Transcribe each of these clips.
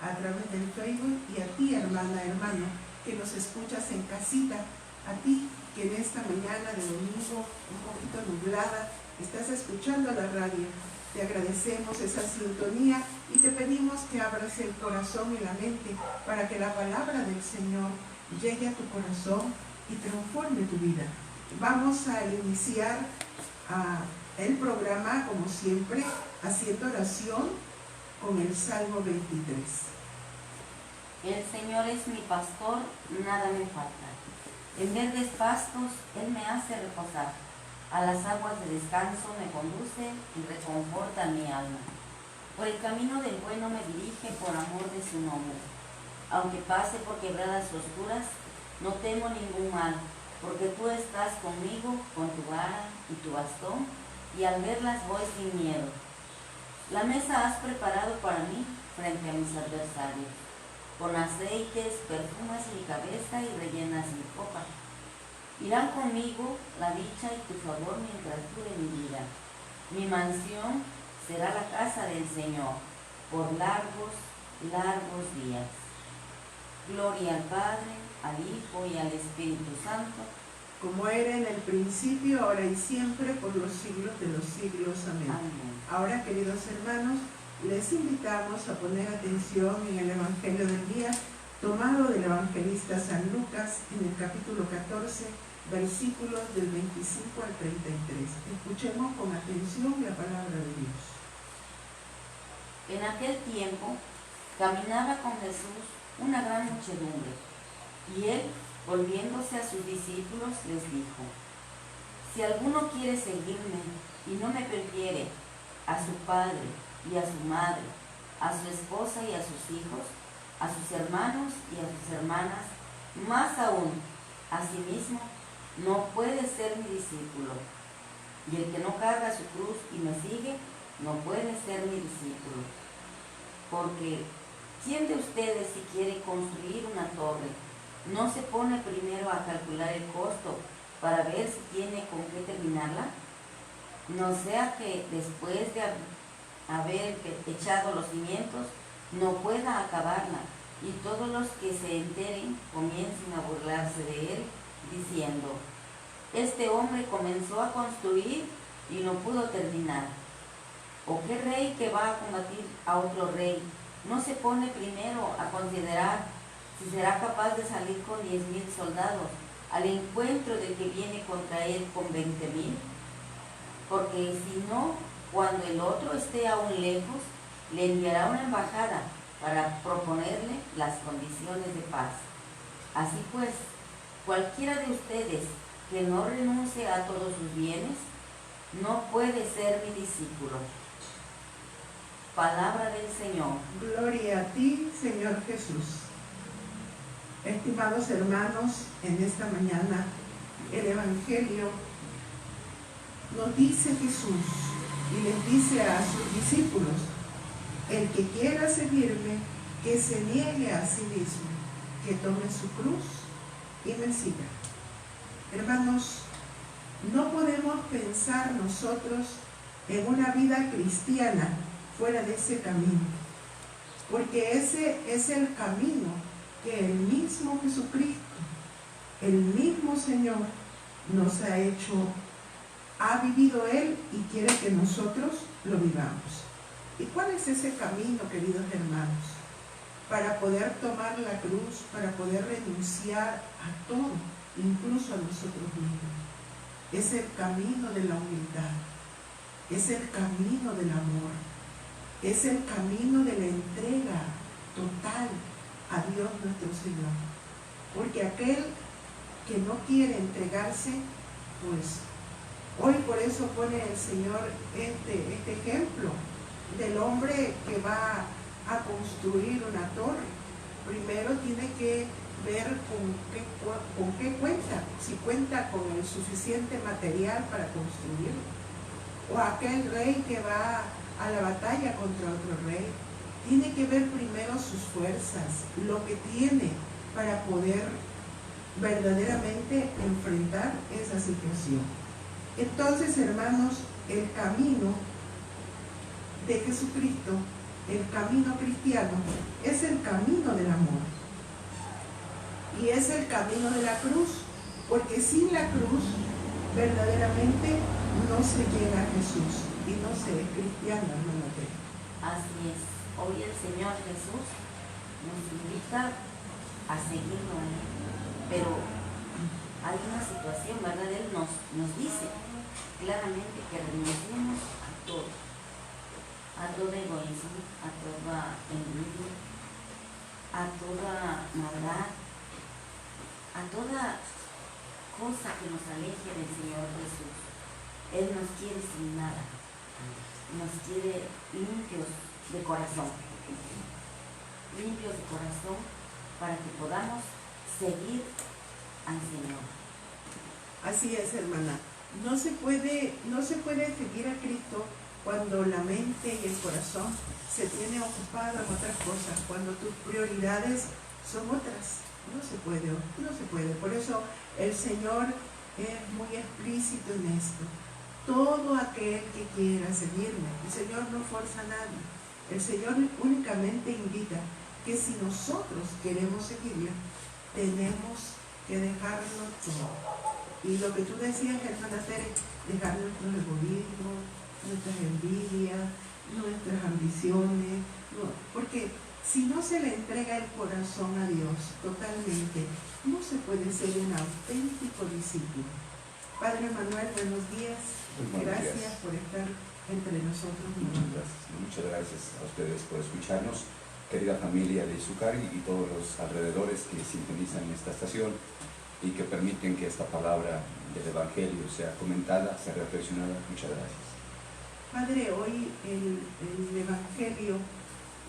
a través del Facebook, y a ti, hermana, hermano, que nos escuchas en casita, a ti que en esta mañana de domingo un poquito nublada estás escuchando la radio. Te agradecemos esa sintonía y te pedimos que abras el corazón y la mente para que la palabra del Señor llegue a tu corazón y transforme tu vida. Vamos a iniciar el programa, como siempre, haciendo oración con el Salmo 23. El Señor es mi pastor, nada me falta. En verdes pastos Él me hace reposar. A las aguas de descanso me conduce y reconforta mi alma. Por el camino del bueno me dirige por amor de su nombre. Aunque pase por quebradas oscuras, no temo ningún mal, porque tú estás conmigo con tu vara y tu bastón, y al verlas voy sin miedo. La mesa has preparado para mí frente a mis adversarios. Con aceites perfumas mi cabeza y rellenas mi copa. Irán conmigo la dicha y tu favor mientras dure mi vida. Mi mansión será la casa del Señor por largos, largos días. Gloria al Padre, al Hijo y al Espíritu Santo, como era en el principio, ahora y siempre, por los siglos de los siglos. Amén. amén. Ahora, queridos hermanos, les invitamos a poner atención en el Evangelio del día, tomado del evangelista San Lucas, en el capítulo 14, versículos del 25 al 33. Escuchemos con atención la palabra de Dios. En aquel tiempo caminaba con Jesús una gran muchedumbre, y Él, volviéndose a sus discípulos, les dijo: si alguno quiere seguirme y no me prefiere a su padre y a su madre, a su esposa y a sus hijos, a sus hermanos y a sus hermanas, más aún a sí mismo, no puede ser mi discípulo. Y el que no carga su cruz y me sigue, no puede ser mi discípulo. Porque ¿quién de ustedes, si quiere construir una torre, no se pone primero a calcular el costo para ver si tiene con qué terminarla? No sea que después de haber echado los cimientos no pueda acabarla, y todos los que se enteren comiencen a burlarse de él, diciendo: este hombre comenzó a construir y no pudo terminar. ¿O qué rey que va a combatir a otro rey no se pone primero a considerar si será capaz de salir con 10,000 soldados al encuentro del que viene contra él con 20,000? Porque si no, cuando el otro esté aún lejos, le enviará una embajada para proponerle las condiciones de paz. Así pues, cualquiera de ustedes que no renuncie a todos sus bienes, no puede ser mi discípulo. Palabra del Señor. Gloria a ti, Señor Jesús. Estimados hermanos, en esta mañana el Evangelio nos dice Jesús y les dice a sus discípulos: el que quiera seguirme, que se niegue a sí mismo, que tome su cruz y me siga. Hermanos, no podemos pensar nosotros en una vida cristiana fuera de ese camino, porque ese es el camino que el mismo Jesucristo, el mismo Señor, nos ha hecho, ha vivido Él y quiere que nosotros lo vivamos. ¿Y cuál es ese camino, queridos hermanos? Para poder tomar la cruz, para poder renunciar a todo, incluso a nosotros mismos. Es el camino de la humildad, es el camino del amor, es el camino de la entrega total a Dios nuestro Señor. Porque aquel que no quiere entregarse, pues hoy por eso pone el Señor este ejemplo del hombre que va a construir una torre. Primero tiene que ver con qué cuenta, si cuenta con el suficiente material para construirlo. O aquel rey que va a la batalla contra otro rey, tiene que ver primero sus fuerzas, lo que tiene para poder verdaderamente enfrentar esa situación. Entonces, hermanos, el camino de Jesucristo, el camino cristiano, es el camino del amor. Y es el camino de la cruz, porque sin la cruz verdaderamente no se llega a Jesús y no se es cristiano, hermano. Así es. Hoy el Señor Jesús nos invita a seguirlo a Él, pero hay una situación, ¿verdad? Él nos dice claramente que renunciemos a todo egoísmo, a toda envidia, a toda maldad, a toda cosa que nos aleje del Señor Jesús. Él nos quiere sin nada, nos quiere limpios de corazón, para que podamos seguir al Señor. Así es, hermana. No se puede seguir a Cristo cuando la mente y el corazón se tiene ocupado en otras cosas, cuando tus prioridades son otras. No se puede. Por eso el Señor es muy explícito en esto. Todo aquel que quiera seguirme, el Señor no forza a nadie. El Señor únicamente invita que si nosotros queremos seguirle, tenemos que dejarlo todo. Y lo que tú decías, hermana Tere, dejar nuestros egoísmos, nuestras envidias, nuestras ambiciones, porque si no se le entrega el corazón a Dios totalmente, no se puede ser un auténtico discípulo. Padre Manuel, buenos días. Gracias por estar entre nosotros. Muchas gracias a ustedes por escucharnos, querida familia de Izúcar y todos los alrededores que sintonizan esta estación y que permiten que esta palabra del Evangelio sea comentada, sea reflexionada. Muchas gracias. Padre, hoy el Evangelio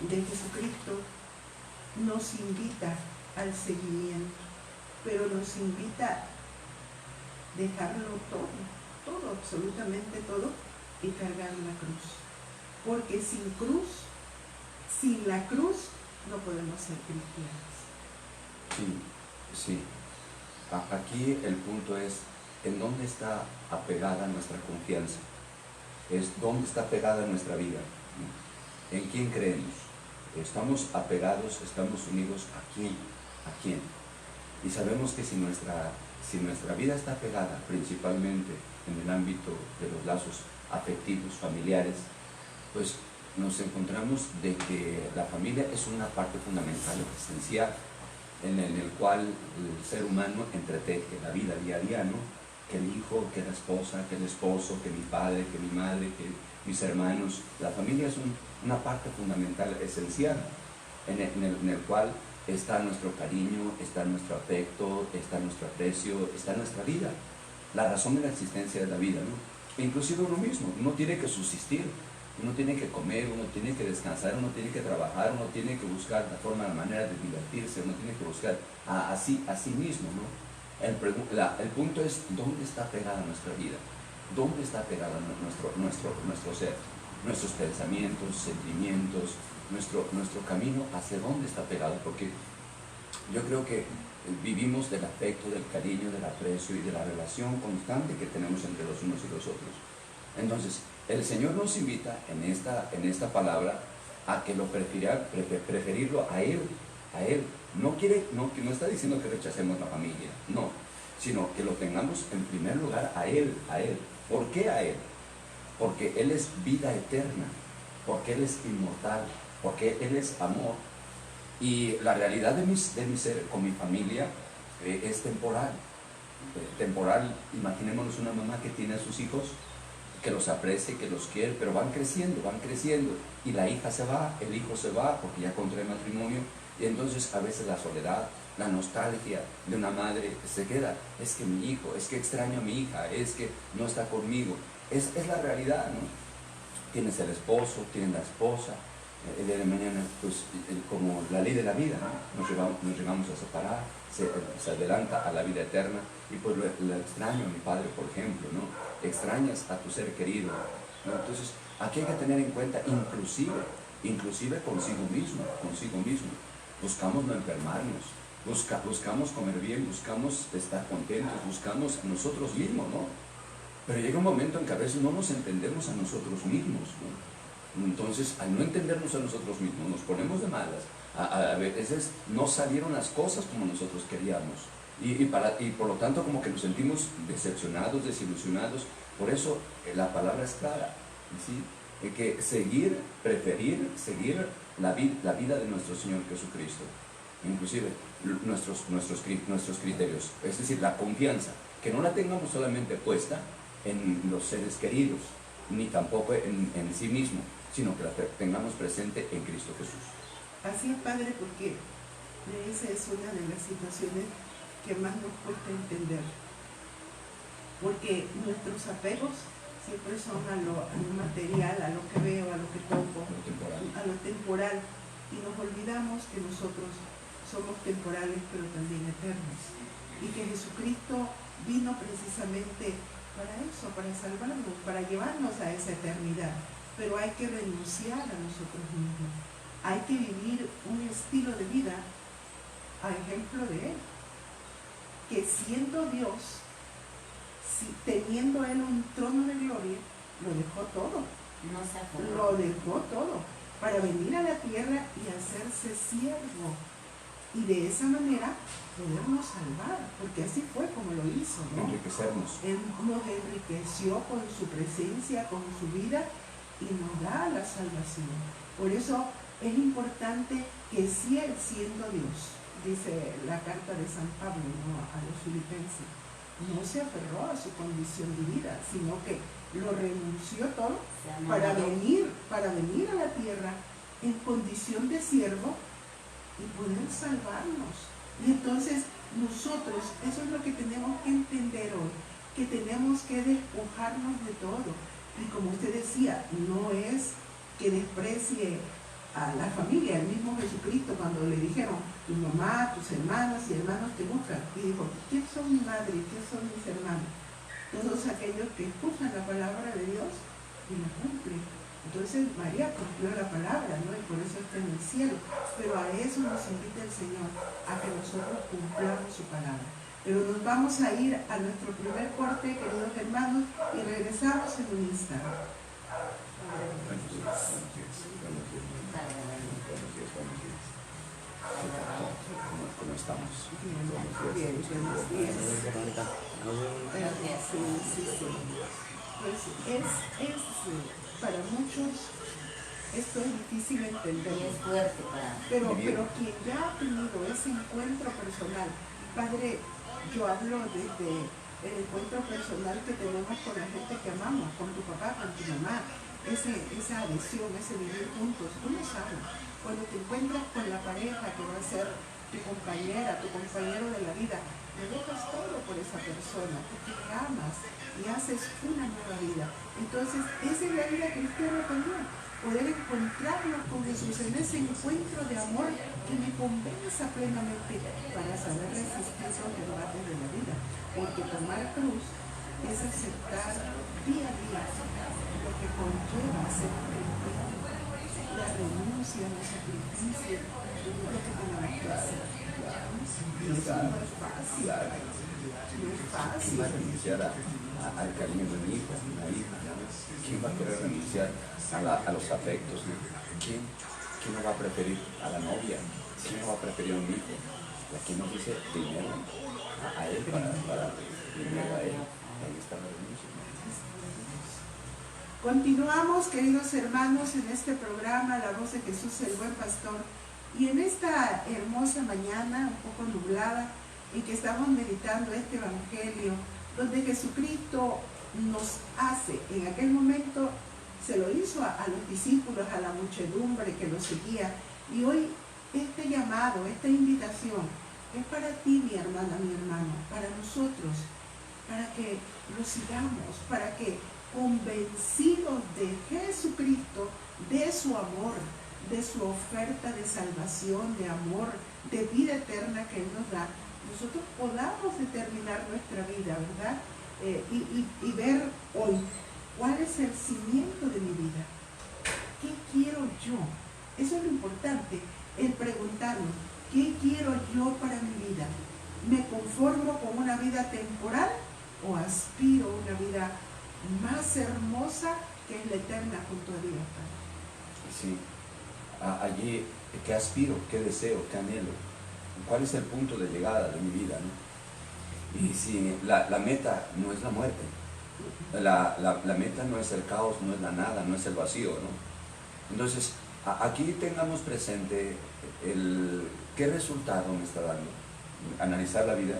de Jesucristo nos invita al seguimiento, pero nos invita a dejarlo todo, absolutamente todo, y cargar la cruz. Porque sin la cruz, no podemos ser cristianos. Sí. Aquí el punto es, ¿en dónde está apegada nuestra confianza? Es dónde está pegada nuestra vida. ¿En quién creemos? Estamos apegados, estamos unidos ¿a quién? Y sabemos que si nuestra vida está pegada principalmente en el ámbito de los lazos afectivos, familiares, pues nos encontramos de que la familia es una parte fundamental, esencial, en el cual el ser humano entreteje la vida día a día, ¿no? Que el hijo, que la esposa, que el esposo, que mi padre, que mi madre, que mis hermanos. La familia es una parte fundamental, esencial, en el cual está nuestro cariño, está nuestro afecto, está nuestro aprecio, está nuestra vida, la razón de la existencia de la vida, ¿no? E inclusive uno mismo, uno tiene que subsistir, uno tiene que comer, uno tiene que descansar, uno tiene que trabajar, uno tiene que buscar la forma, la manera de divertirse, uno tiene que buscar a sí mismo, ¿no? El punto es, ¿dónde está pegada nuestra vida? ¿Dónde está pegada nuestro ser? Nuestros pensamientos, sentimientos, nuestro camino, ¿hacia dónde está pegado? Porque yo creo que vivimos del afecto, del cariño, del aprecio y de la relación constante que tenemos entre los unos y los otros. Entonces, el Señor nos invita en esta palabra a que lo preferirlo a Él. No está diciendo que rechacemos la familia, no, sino que lo tengamos en primer lugar a Él. ¿Por qué a Él? Porque Él es vida eterna, porque Él es inmortal, porque Él es amor. Y la realidad de mi ser con mi familia es temporal. Imaginémonos una mamá que tiene a sus hijos, que los aprecia, que los quiere, pero van creciendo, y la hija se va, el hijo se va, porque ya contrae matrimonio, y entonces a veces la soledad, la nostalgia de una madre se queda. Es que mi hijo, es que extraño a mi hija, es que no está conmigo. Es la realidad, ¿no? Tienes el esposo, tienes la esposa, el día de mañana, pues como la ley de la vida, ¿no? Nos llegamos a separar, se adelanta a la vida eterna, y pues lo extraño a mi padre, por ejemplo, ¿no? Extrañas a tu ser querido, ¿no? Entonces aquí hay que tener en cuenta, inclusive consigo mismo, buscamos no enfermarnos, buscamos comer bien, buscamos estar contentos, buscamos nosotros mismos, ¿no? Pero llega un momento en que a veces no nos entendemos a nosotros mismos, ¿no? Entonces, al no entendernos a nosotros mismos, nos ponemos de malas. A veces no salieron las cosas como nosotros queríamos. Y por lo tanto, como que nos sentimos decepcionados, desilusionados. Por eso, la palabra es clara, ¿sí? Que preferir seguir la vida de nuestro Señor Jesucristo. Inclusive, nuestros criterios. Es decir, la confianza. Que no la tengamos solamente puesta en los seres queridos, ni tampoco en sí mismo, sino que la tengamos presente en Cristo Jesús. Así es, Padre, porque esa es una de las situaciones que más nos cuesta entender. Porque nuestros apegos siempre son a lo material, a lo que veo, a lo que toco, a lo temporal. Y nos olvidamos que nosotros somos temporales, pero también eternos. Y que Jesucristo vino precisamente para eso, para salvarnos, para llevarnos a esa eternidad. Pero hay que renunciar a nosotros mismos. Hay que vivir un estilo de vida a ejemplo de Él. Que siendo Dios, teniendo Él un trono de gloria, lo dejó todo. No se aferró. Lo dejó todo para venir a la tierra y hacerse siervo. Y de esa manera podernos salvar, porque así fue como lo hizo, ¿no? Enriquecernos. Él nos enriqueció con su presencia, con su vida, y nos da la salvación. Por eso es importante que si Él, siendo Dios, dice la carta de San Pablo, ¿no?, a los filipenses, no se aferró a su condición divina, sino que lo renunció todo para venir a la tierra en condición de siervo y poder salvarnos. Y entonces nosotros, eso es lo que tenemos que entender hoy, que tenemos que despojarnos de todo. Y como usted decía, no es que desprecie a la familia. El mismo Jesucristo, cuando le dijeron, tu mamá, tus hermanas y hermanos te buscan, y dijo, ¿quién son mi madre y quién son mis hermanos? Todos aquellos que escuchan la palabra de Dios y la cumplen. Entonces María cumplió la palabra, ¿no? Y por eso está en el cielo. Pero a eso nos invita el Señor, a que nosotros cumplamos su palabra. Pero nos vamos a ir a nuestro primer corte, queridos hermanos, y regresamos en un instante. ¿Cómo estamos? Bien, buenos días. Sí. Pues es para muchos esto es difícil entender. Y es fuerte para pero quien ya ha tenido ese encuentro personal, Padre, yo hablo desde el encuentro personal que tenemos con la gente que amamos, con tu papá, con tu mamá, esa adhesión, ese vivir juntos, uno sabe. Cuando te encuentras con la pareja que va a ser tu compañera, tu compañero de la vida, le dejas todo por esa persona, porque te amas y haces una nueva vida. Entonces, esa es la vida cristiana también. Poder encontrarnos con Jesús en ese encuentro de amor que me convenza plenamente para saber resistir los embates de la vida. Porque tomar cruz es aceptar día a día lo que conlleva ser cristiano. La renuncia, el sacrificio, lo que tenemos que hacer. Eso no es fácil. No es fácil. ¿Quién va a renunciar al cariño de mi hijo, de una hija? ¿Quién va a querer renunciar a los afectos? ¿Quién no va a preferir a la novia? ¿Quién no va a preferir a un hijo? Aquí nos dice primero a él para primero a él. Ahí está la renuncia. Continuamos, queridos hermanos, en este programa La Voz de Jesús, el Buen Pastor, y en esta hermosa mañana, un poco nublada, en que estamos meditando este Evangelio, donde Jesucristo nos hace, en aquel momento se lo hizo a los discípulos, a la muchedumbre que lo seguía, y hoy este llamado, esta invitación, es para ti, mi hermana, mi hermano, para nosotros, para que lo sigamos, para que convencidos de Jesucristo, de su amor, de su oferta de salvación, de amor, de vida eterna que Él nos da, nosotros podamos determinar nuestra vida, ¿verdad? Y ver hoy cuál es el cimiento de mi vida. ¿Qué quiero yo? Eso es lo importante, el preguntarnos, ¿qué quiero yo para mi vida? ¿Me conformo con una vida temporal o aspiro a una vida más hermosa que es la eterna junto a Dios? Sí. Allí, ¿qué aspiro? ¿Qué deseo? ¿Qué anhelo? ¿Cuál es el punto de llegada de mi vida, ¿no? Y si la meta no es la muerte, la meta no es el caos, no es la nada, no es el vacío, ¿no? Entonces, aquí tengamos presente qué resultado me está dando, analizar la vida,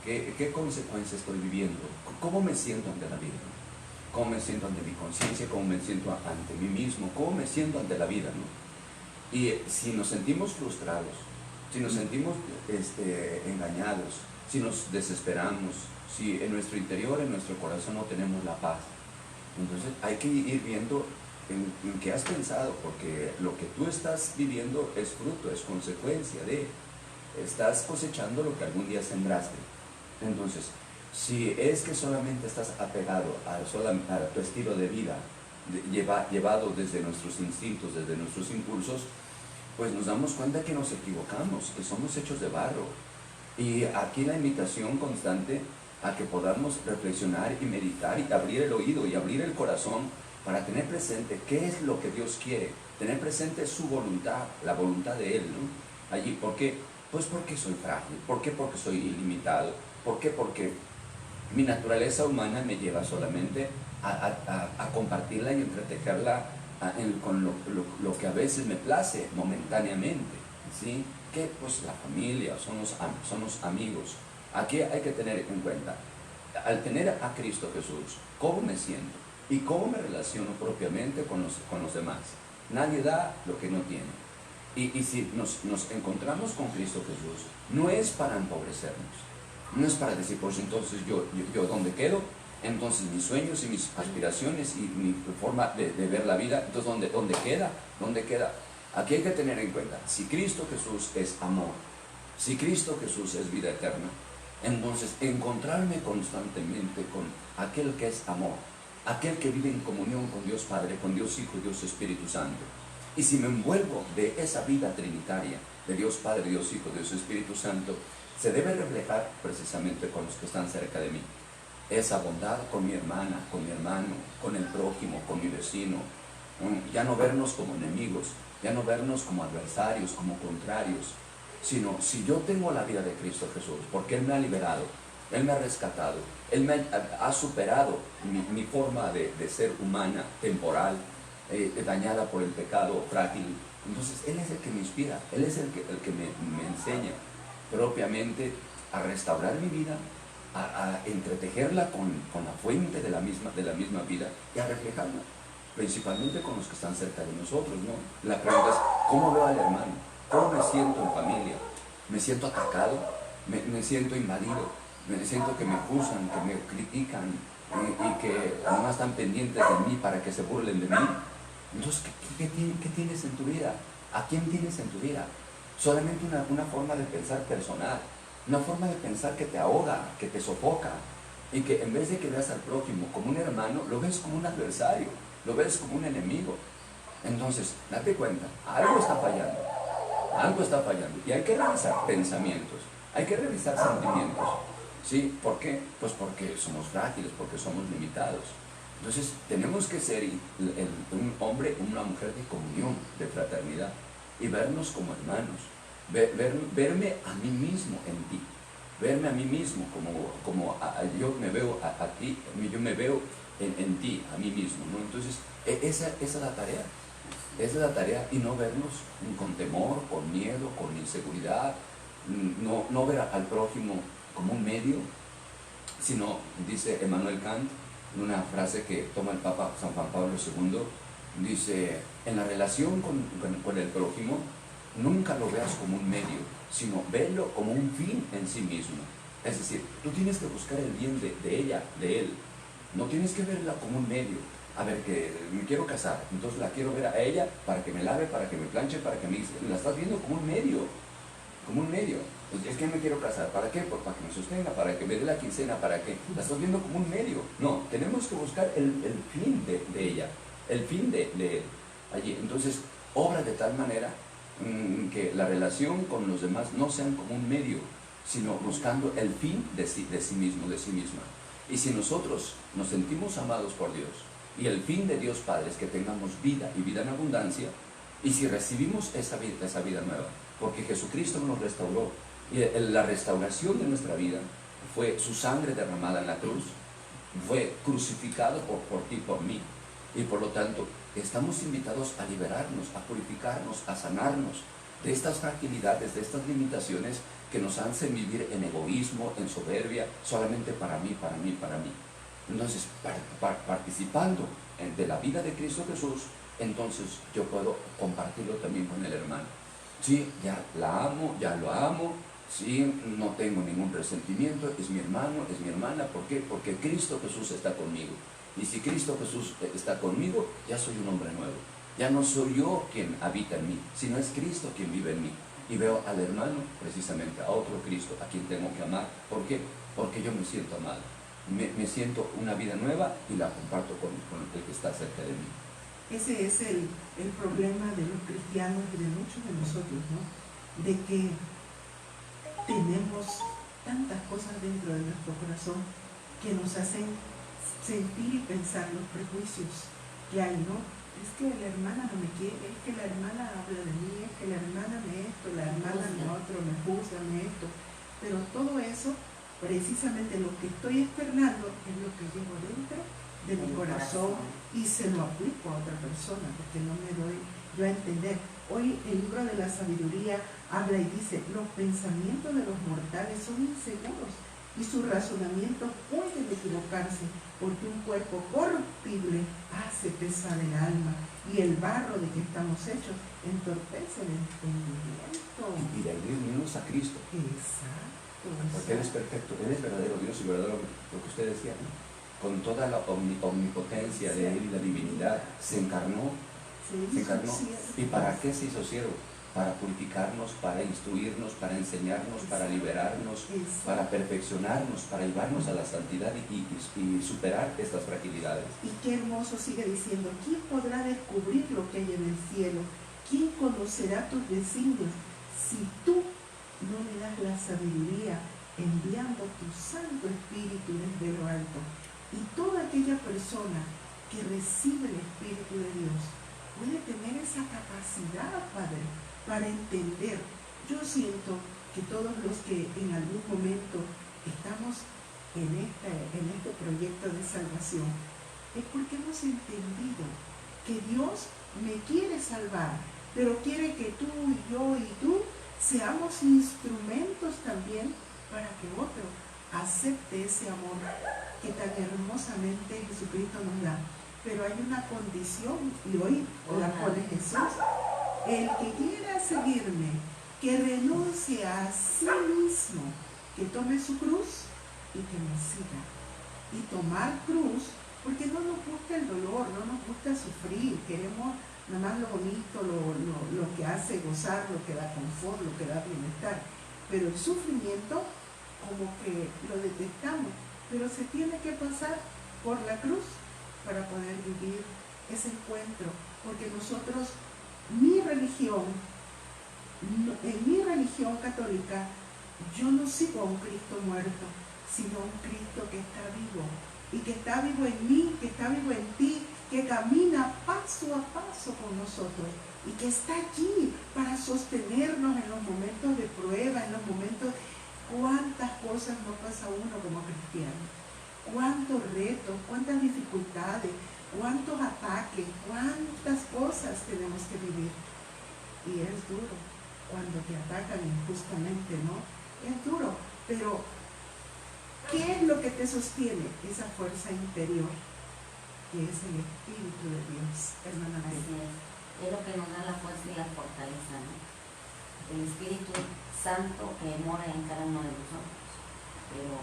qué consecuencias estoy viviendo, cómo me siento ante la vida, ¿no? Cómo me siento ante mi conciencia, cómo me siento ante mí mismo, cómo me siento ante la vida, ¿no? Y si nos sentimos frustrados, si nos sentimos engañados, si nos desesperamos, si en nuestro interior, en nuestro corazón no tenemos la paz, entonces hay que ir viendo en qué has pensado, porque lo que tú estás viviendo es fruto, es consecuencia de, estás cosechando lo que algún día sembraste. Entonces, si es que solamente estás apegado a tu estilo de vida, llevado desde nuestros instintos, desde nuestros impulsos, pues nos damos cuenta que nos equivocamos, que somos hechos de barro. Y aquí la invitación constante a que podamos reflexionar y meditar y abrir el oído y abrir el corazón para tener presente qué es lo que Dios quiere, tener presente su voluntad, la voluntad de Él, ¿no? Allí, ¿por qué? Pues porque soy frágil. ¿Por qué? Porque soy ilimitado. ¿Por qué? Porque mi naturaleza humana me lleva solamente a compartirla y entretejerla con lo que a veces me place momentáneamente, ¿sí? Que pues la familia, son los amigos. Aquí hay que tener en cuenta, al tener a Cristo Jesús, ¿cómo me siento? Y cómo me relaciono propiamente con los demás. Nadie da lo que no tiene. Y si nos encontramos con Cristo Jesús, no es para empobrecernos, no es para decir, pues entonces yo ¿dónde quedo? Entonces mis sueños y mis aspiraciones y mi forma de ver la vida, entonces ¿dónde queda? ¿Dónde queda? Aquí hay que tener en cuenta, si Cristo Jesús es amor, si Cristo Jesús es vida eterna, entonces encontrarme constantemente con aquel que es amor, aquel que vive en comunión con Dios Padre, con Dios Hijo y Dios Espíritu Santo. Y si me envuelvo de esa vida trinitaria, de Dios Padre, Dios Hijo, Dios Espíritu Santo, se debe reflejar precisamente con los que están cerca de mí. Esa bondad con mi hermana, con mi hermano, con el prójimo, con mi vecino. Ya no vernos como enemigos, ya no vernos como adversarios, como contrarios, sino si yo tengo la vida de Cristo Jesús, porque Él me ha liberado, Él me ha rescatado, Él me ha superado mi forma de ser humana, temporal, dañada por el pecado, frágil. Entonces Él es el que me inspira, Él es el que me enseña propiamente a restaurar mi vida, a entretejerla con la fuente de la misma vida y a reflejarla, principalmente con los que están cerca de nosotros, ¿no? La pregunta es, ¿cómo veo al hermano? ¿Cómo me siento en familia? ¿Me siento atacado? ¿Me siento invadido? ¿Me siento que me juzgan, que me critican y que no están pendientes de mí para que se burlen de mí? Entonces, ¿qué tienes en tu vida? ¿A quién tienes en tu vida? Solamente una forma de pensar personal, una forma de pensar que te ahoga, que te sofoca, y que en vez de que veas al prójimo como un hermano, lo ves como un adversario, lo ves como un enemigo. Entonces, date cuenta, algo está fallando, y hay que revisar pensamientos, hay que revisar sentimientos, ¿sí? ¿Por qué? Pues porque somos frágiles, porque somos limitados. Entonces, tenemos que ser un hombre, una mujer de comunión, de fraternidad, y vernos como hermanos, verme a mí mismo en ti, verme a mí mismo como yo me veo a ti, yo me veo en ti, a mí mismo, ¿no? Entonces, esa es la tarea, y no vernos con temor, con miedo, con inseguridad, no ver al prójimo como un medio, sino, dice Emmanuel Kant, una frase que toma el Papa San Juan Pablo II, dice, en la relación con el prójimo, nunca lo veas como un medio, sino velo como un fin en sí mismo. Es decir, tú tienes que buscar el bien de ella, de él. No tienes que verla como un medio. A ver, que me quiero casar, entonces la quiero ver a ella para que me lave, para que me planche, para que me... La estás viendo como un medio. Es que me quiero casar, ¿para qué? Pues para que me sostenga, para que me dé la quincena, ¿para qué? La estás viendo como un medio. No, tenemos que buscar el fin de ella, el fin de él. Allí, entonces, obra de tal manera que la relación con los demás no sean como un medio, sino buscando el fin de sí mismo, de sí misma. Y si nosotros nos sentimos amados por Dios, y el fin de Dios Padre es que tengamos vida y vida en abundancia, Y si recibimos esa vida nueva, porque Jesucristo nos restauró, y la restauración de nuestra vida fue su sangre derramada en la cruz, fue crucificado por ti, por mí, y por lo tanto estamos invitados a liberarnos, a purificarnos, a sanarnos de estas fragilidades, de estas limitaciones que nos hacen vivir en egoísmo, en soberbia, solamente para mí, para mí, para mí. Entonces, participando de la vida de Cristo Jesús, entonces yo puedo compartirlo también con el hermano. Sí, ya la amo, ya lo amo, sí, no tengo ningún resentimiento, es mi hermano, es mi hermana. ¿Por qué? Porque Cristo Jesús está conmigo. Y si Cristo Jesús está conmigo, ya soy un hombre nuevo. Ya no soy yo quien habita en mí, sino es Cristo quien vive en mí. Y veo al hermano, precisamente, a otro Cristo, a quien tengo que amar. ¿Por qué? Porque yo me siento amado. Me siento una vida nueva y la comparto con el que está cerca de mí. Ese es el problema de los cristianos y de muchos de nosotros, ¿no? De que tenemos tantas cosas dentro de nuestro corazón que nos hacen sentir y pensar los prejuicios que hay, ¿no? Es que la hermana no me quiere, es que la hermana habla de mí, es que la hermana me esto, la hermana me otro, me juzga, me esto. Pero todo eso, precisamente lo que estoy externando, es lo que llevo dentro de mi corazón y se lo aplico a otra persona, porque no me doy yo a entender. Hoy el libro de la sabiduría habla y dice: los pensamientos de los mortales son inseguros y sus razonamientos pueden equivocarse, porque un cuerpo corruptible hace pesar el alma y el barro de que estamos hechos entorpece el entendimiento. Y de ahí unirnos a Cristo. Exacto. Porque Él es perfecto, Él es verdadero Dios y verdadero, lo que usted decía, ¿no? Con toda la omnipotencia de Él y la divinidad, se encarnó. ¿Y para qué se hizo siervo? Para purificarnos, para instruirnos, para enseñarnos, para liberarnos, para perfeccionarnos, para llevarnos a la santidad y superar estas fragilidades. Y qué hermoso sigue diciendo: ¿quién podrá descubrir lo que hay en el cielo? ¿Quién conocerá tus designios? Si tú no le das la sabiduría, enviando tu Santo Espíritu desde lo alto. Y toda aquella persona que recibe el Espíritu de Dios puede tener esa capacidad, Padre, para entender. Yo siento que todos los que en algún momento estamos en este proyecto de salvación, es porque hemos entendido que Dios me quiere salvar, pero quiere que tú y yo y tú seamos instrumentos también para que otro acepte ese amor que tan hermosamente Jesucristo nos da. Pero hay una condición, y hoy la pone Jesús: el que quiera seguirme, que renuncie a sí mismo, que tome su cruz y que me siga. Y tomar cruz, porque no nos gusta el dolor, no nos gusta sufrir, queremos nada más lo bonito, lo que hace gozar, lo que da confort, lo que da bienestar. Pero el sufrimiento, como que lo detestamos, pero se tiene que pasar por la cruz para poder vivir ese encuentro, porque nosotros, en mi religión católica, yo no sigo a un Cristo muerto, sino a un Cristo que está vivo, y que está vivo en mí, que está vivo en ti, que camina paso a paso con nosotros, y que está allí para sostenernos en los momentos de prueba, en los momentos. ¿Cuántas cosas no pasa uno como cristiano? ¿Cuántos retos, cuántas dificultades, cuántos ataques, cuántas cosas tenemos que vivir? Y es duro cuando te atacan injustamente, ¿no? Es duro, pero ¿qué es lo que te sostiene? Esa fuerza interior, que es el Espíritu de Dios, hermana. Así es lo que nos da la fuerza y la fortaleza, ¿no? El Espíritu Santo que mora en cada uno de nosotros. Pero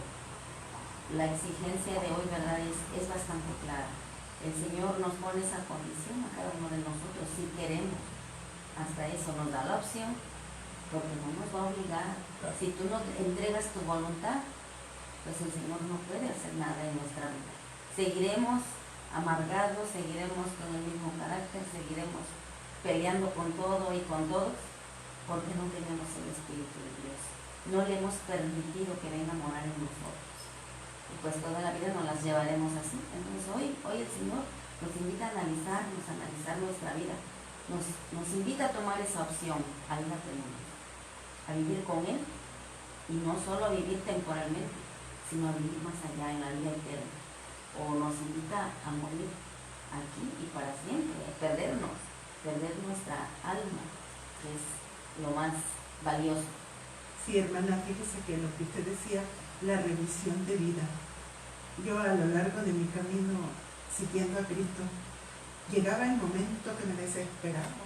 la exigencia de hoy, ¿verdad?, es bastante clara. El Señor nos pone esa condición a cada uno de nosotros, si queremos. Hasta eso nos da la opción, porque no nos va a obligar. Claro. Si tú no entregas tu voluntad, pues el Señor no puede hacer nada en nuestra vida. Seguiremos amargados, seguiremos con el mismo carácter, seguiremos peleando con todo y con todos, porque no tenemos el Espíritu de Dios. No le hemos permitido que venga a morar en nosotros. Y pues toda la vida nos las llevaremos así. Entonces hoy el Señor nos invita a analizar nuestra vida. nos invita a tomar esa opción, ahí la tenemos, a vivir con Él, y no solo a vivir temporalmente, sino a vivir más allá en la vida eterna. O nos invita a morir aquí y para siempre, perder nuestra alma, que es lo más valioso. Sí, hermana, fíjese que lo que usted decía, la revisión de vida. Yo a lo largo de mi camino siguiendo a Cristo, llegaba el momento que me desesperaba.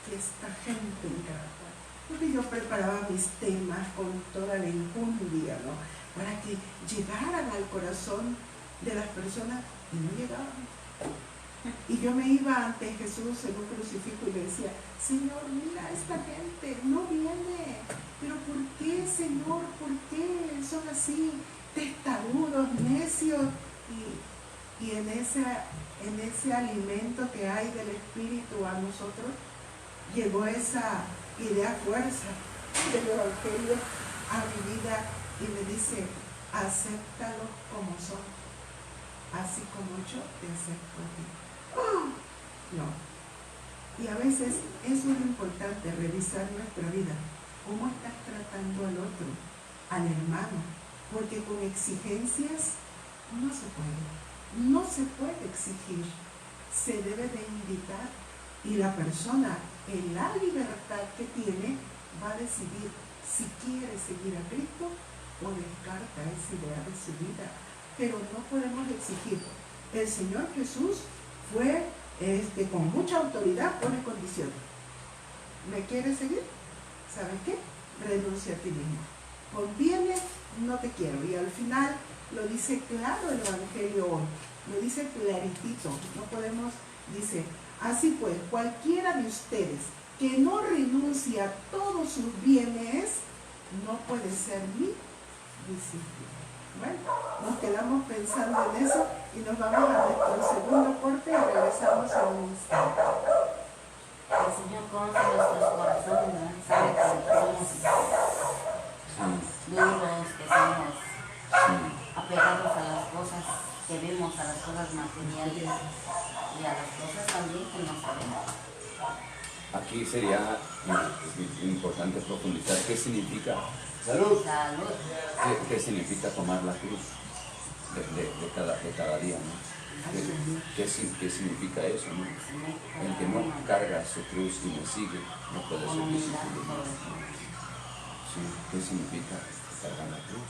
Que esta gente ingrata. Porque yo preparaba mis temas con toda la enjundia, ¿no? Para que llegaran al corazón de las personas y no llegaban. Y yo me iba ante Jesús en un crucifijo y le decía, Señor, mira, esta gente no viene. Pero ¿por qué, Señor? ¿Por qué son así, testarudos, necios? Y en ese alimento que hay del Espíritu a nosotros, llegó esa idea fuerza del Evangelio a mi vida y me dice, acéptalos como son, así como yo te acepto a ti. ¡Oh! No. Y a veces eso es lo importante, revisar nuestra vida. ¿Cómo estás tratando al otro, al hermano? Porque con exigencias no se puede exigir, se debe de invitar y la persona en la libertad que tiene va a decidir si quiere seguir a Cristo o descarta esa idea de su vida. Pero no podemos exigir. El Señor Jesús fue con mucha autoridad, pone condiciones. ¿Me quieres seguir? ¿Sabes qué? Renuncia a ti mismo. Conviene, no te quiero. Y al final lo dice claro el Evangelio hoy. Lo dice claritito. No podemos, dice, así pues, cualquiera de ustedes que no renuncie a todos sus bienes, no puede ser mi discípulo. Bueno, nos quedamos pensando en eso y nos vamos a nuestro segundo corte y regresamos en un instante. El Señor conoce nuestros corazones, ¿no? Sabe que somos duros, que somos apegados a las cosas que vemos, a las cosas materiales y a las cosas también que no sabemos. Aquí sería importante profundizar qué significa salud. ¿Qué significa tomar la cruz de cada día, ¿no? ¿Qué significa eso, ¿no? El que no carga su cruz y me sigue no puede ser discípulo, ¿no? Sí, ¿qué significa cargar la cruz?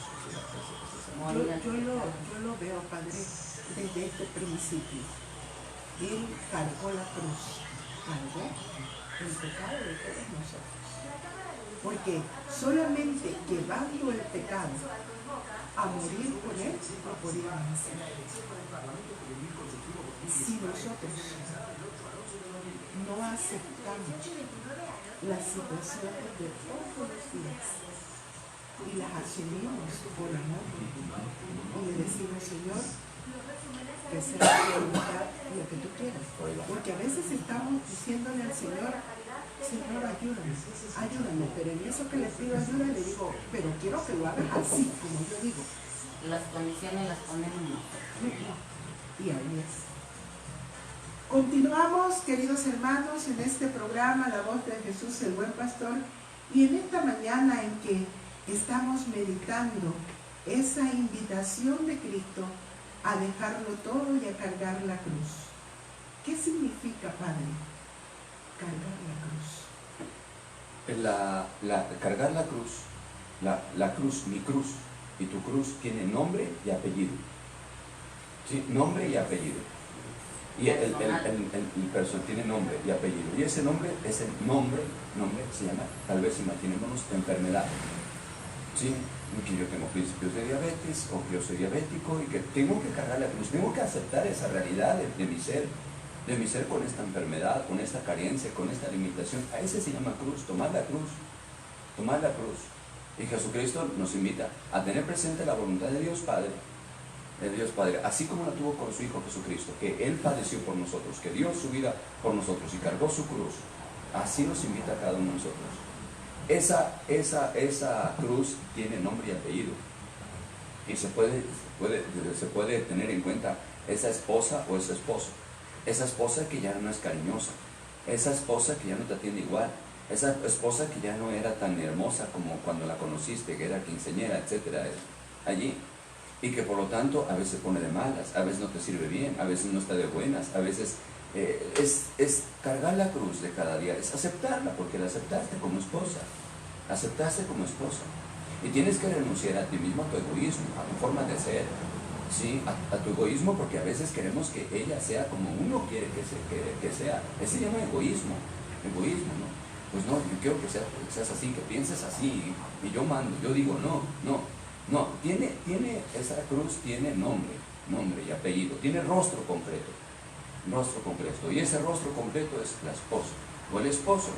Yo lo veo, Padre, desde este principio. Él cargó la cruz, cargó el pecado de todos nosotros. Porque solamente llevando el pecado a morir con él, no podíamos hacer. Si nosotros no aceptamos las situaciones de todos los días y las asumimos por amor y le decimos, Señor, que sea tu voluntad lo que tú quieras. Porque a veces estamos diciéndole al Señor, Señor, ayúdame, pero en eso que le pido ayuda le digo, pero quiero que lo hagas así, como yo digo. Las condiciones las ponemos nosotros. Y ahí es. Continuamos, queridos hermanos, en este programa La Voz de Jesús, el Buen Pastor, y en esta mañana en que estamos meditando esa invitación de Cristo a dejarlo todo y a cargar la cruz. ¿Qué significa, Padre, cargar la cruz? Cargar la cruz, la cruz, mi cruz, y tu cruz tiene nombre y apellido. ¿Sí? Nombre y apellido. Y el persona tiene nombre y apellido. Y ese nombre se llama, tal vez imaginémonos, enfermedad. ¿Sí? Que yo tengo principios de diabetes, o que yo soy diabético, y que tengo que cargar la cruz. Tengo que aceptar esa realidad de mi ser con esta enfermedad, con esta carencia, con esta limitación. A ese se llama cruz, tomar la cruz. Tomar la cruz. Y Jesucristo nos invita a tener presente la voluntad de Dios Padre. Así como la tuvo con su Hijo Jesucristo, que Él padeció por nosotros, que dio su vida por nosotros y cargó su cruz. Así nos invita a cada uno de nosotros. Esa cruz tiene nombre y apellido. Y se puede tener en cuenta esa esposa o ese esposo. Esa esposa que ya no es cariñosa, esa esposa que ya no te atiende igual, esa esposa que ya no era tan hermosa como cuando la conociste, que era quinceañera, etcétera, allí, y que por lo tanto a veces se pone de malas, a veces no te sirve bien, a veces no está de buenas, a veces es cargar la cruz de cada día, es aceptarla, porque la aceptaste como esposa, y tienes que renunciar a ti mismo, a tu egoísmo, a tu forma de ser, ¿sí? A tu egoísmo, porque a veces queremos que ella sea como uno quiere que sea. Ese se llama egoísmo, ¿no? Pues no, yo quiero que seas así, que pienses así, y yo mando, yo digo, no, esa cruz tiene nombre y apellido, tiene rostro concreto, y ese rostro concreto es la esposa, o el esposo.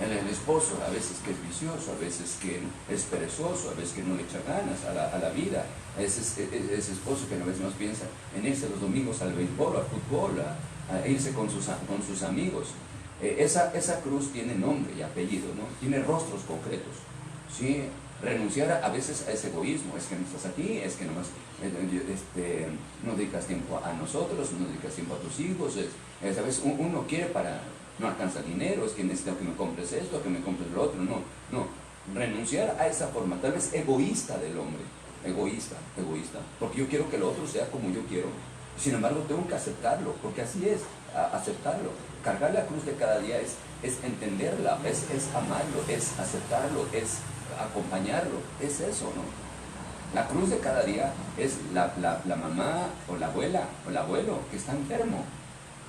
El esposo a veces que es vicioso, a veces que es perezoso, a veces que no le echa ganas a la vida, ese esposo que a veces más piensa en irse los domingos al béisbol, al fútbol, a irse con sus amigos. Esa cruz tiene nombre y apellido, ¿no? Tiene rostros concretos, ¿sí? Renunciar a veces a ese egoísmo, es que no estás aquí, es que nomás no dedicas tiempo a nosotros, no dedicas tiempo a tus hijos, a veces uno quiere no alcanza dinero, es que necesito que me compres esto, que me compres lo otro, no, renunciar a esa forma, tal vez egoísta del hombre, egoísta, porque yo quiero que lo otro sea como yo quiero, sin embargo tengo que aceptarlo, porque así es, aceptarlo, cargar la cruz de cada día es entenderla, es amarlo, es aceptarlo, es acompañarlo, es eso, ¿no? La cruz de cada día es la mamá o la abuela o el abuelo que está enfermo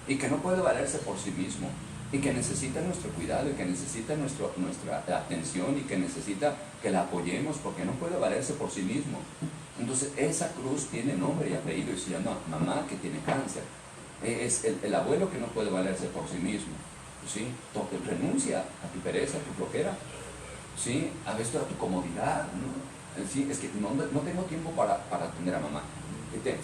y que no puede valerse por sí mismo y que necesita nuestro cuidado y que necesita nuestra atención y que necesita que la apoyemos porque no puede valerse por sí mismo. Entonces esa cruz tiene nombre y apellido y se llama mamá que tiene cáncer. Es el abuelo que no puede valerse por sí mismo, ¿sí? Renuncia a tu pereza, a tu flojera, ¿sí? A veces a tu comodidad, ¿no? ¿Sí? Es que no tengo tiempo para atender a mamá.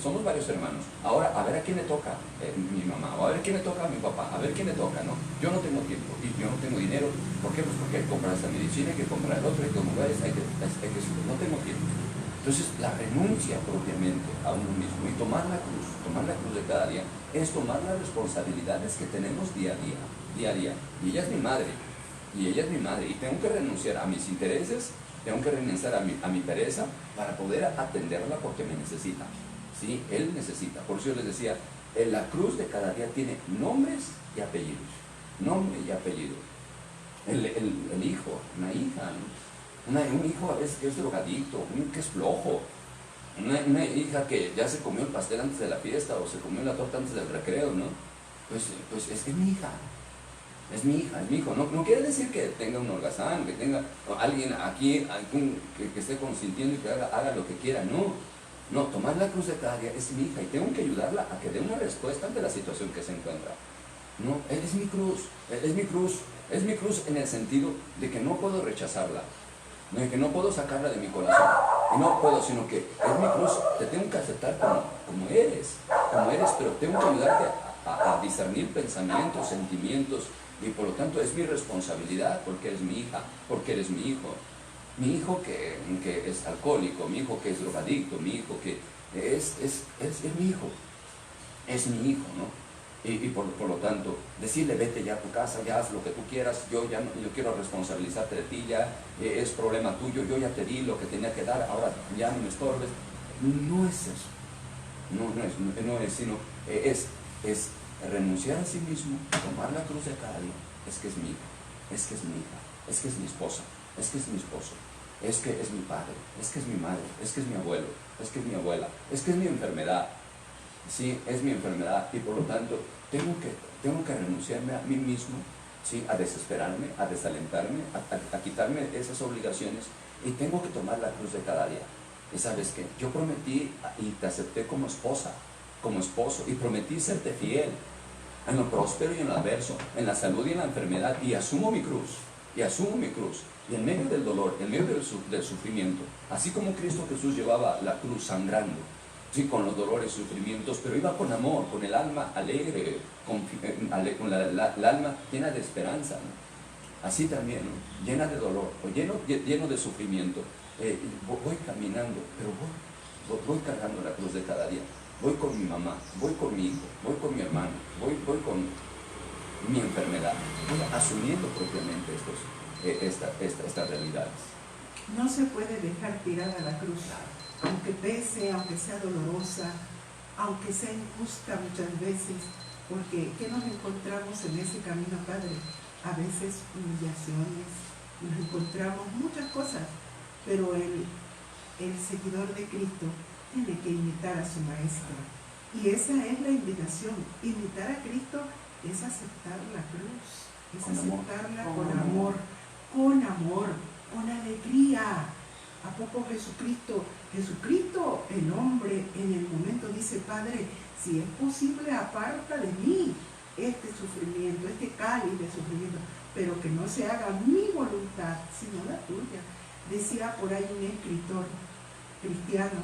Somos varios hermanos. Ahora, a ver a quién le toca mi mamá, o a ver quién le toca a mi papá, a ver quién le toca, ¿no? Yo no tengo tiempo y yo no tengo dinero. ¿Por qué? Pues porque hay que comprar esta medicina, hay que comprar el otro, hay que comprar esto, no tengo tiempo. Entonces, la renuncia propiamente a uno mismo y tomar la cruz de cada día, es tomar las responsabilidades que tenemos día a día. Y ella es mi madre, y tengo que renunciar a mis intereses, tengo que renunciar a mi pereza para poder atenderla porque me necesita. ¿Sí? Él necesita. Por eso yo les decía, la cruz de cada día tiene nombres y apellidos. Nombre y apellido. El hijo, una hija, ¿no? Un hijo a veces que es drogadicto, un que es flojo. Una hija que ya se comió el pastel antes de la fiesta o se comió la torta antes del recreo, ¿no? Pues es que es mi hija. Es mi hija, es mi hijo. No quiere decir que tenga un holgazán, que tenga alguien aquí que esté consintiendo y que haga lo que quiera, no, tomar la cruz de cada día es mi hija y tengo que ayudarla a que dé una respuesta ante la situación que se encuentra. No, es mi cruz en el sentido de que no puedo rechazarla, de que no puedo sacarla de mi corazón, y no puedo, sino que es mi cruz, te tengo que aceptar como eres, pero tengo que ayudarte a discernir pensamientos, sentimientos, y por lo tanto es mi responsabilidad porque eres mi hija, porque eres mi hijo. Mi hijo que es alcohólico, mi hijo que es drogadicto, mi hijo que es mi hijo, ¿no? Y por lo tanto, decirle vete ya a tu casa, ya haz lo que tú quieras, yo quiero responsabilizarte de ti, ya es problema tuyo, yo ya te di lo que tenía que dar, ahora ya no me estorbes. No es eso, no es, sino es renunciar a sí mismo, tomar la cruz de cada día. Es que es mi hija, es que es mi hija, es que es mi esposa, es que es mi esposo, es que es mi padre, es que es mi madre, es que es mi abuelo, es que es mi abuela, es que es mi enfermedad. Sí, es mi enfermedad y por lo tanto tengo que renunciarme a mí mismo, ¿sí? A desesperarme, a desalentarme, a quitarme esas obligaciones y tengo que tomar la cruz de cada día. Y sabes qué, yo prometí y te acepté como esposa, como esposo, y prometí serte fiel en lo próspero y en lo adverso, en la salud y en la enfermedad, y asumo mi cruz, y en medio del dolor, en medio del sufrimiento, así como Cristo Jesús llevaba la cruz sangrando, sí, con los dolores, sufrimientos, pero iba con amor, con el alma alegre, con el alma llena de esperanza, ¿no? Así también, ¿no? Llena de dolor, o lleno de sufrimiento, voy caminando, pero voy cargando la cruz de cada día. Voy con mi mamá, voy con mi hijo, voy con mi hermano, voy mi enfermedad, voy asumiendo propiamente estas realidades. No se puede dejar tirada la cruz, aunque pese, aunque sea dolorosa, aunque sea injusta muchas veces, porque ¿qué nos encontramos en ese camino, Padre? A veces humillaciones, nos encontramos muchas cosas, pero el seguidor de Cristo tiene que imitar a su Maestro. Y esa es la invitación. Imitar a Cristo es aceptar la cruz, es aceptarla con amor, con alegría. ¿A poco Jesucristo, el hombre, en el momento dice, Padre, si es posible, aparta de mí este sufrimiento, este cáliz de sufrimiento, pero que no se haga mi voluntad, sino la tuya? Decía por ahí un escritor cristiano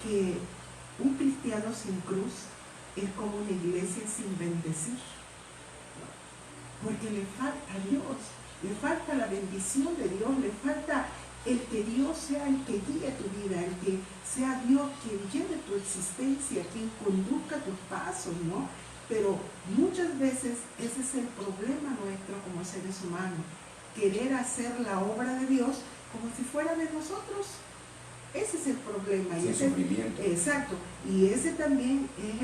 que un cristiano sin cruz es como una iglesia sin bendecir, porque le falta a Dios, le falta la bendición de Dios, le falta el que Dios sea el que guíe tu vida, el que sea Dios quien lleve tu existencia, quien conduzca tus pasos, ¿no? Pero muchas veces ese es el problema nuestro como seres humanos, querer hacer la obra de Dios como si fuera de nosotros. Ese es el problema. Sin sufrimiento. Exacto. Y ese también es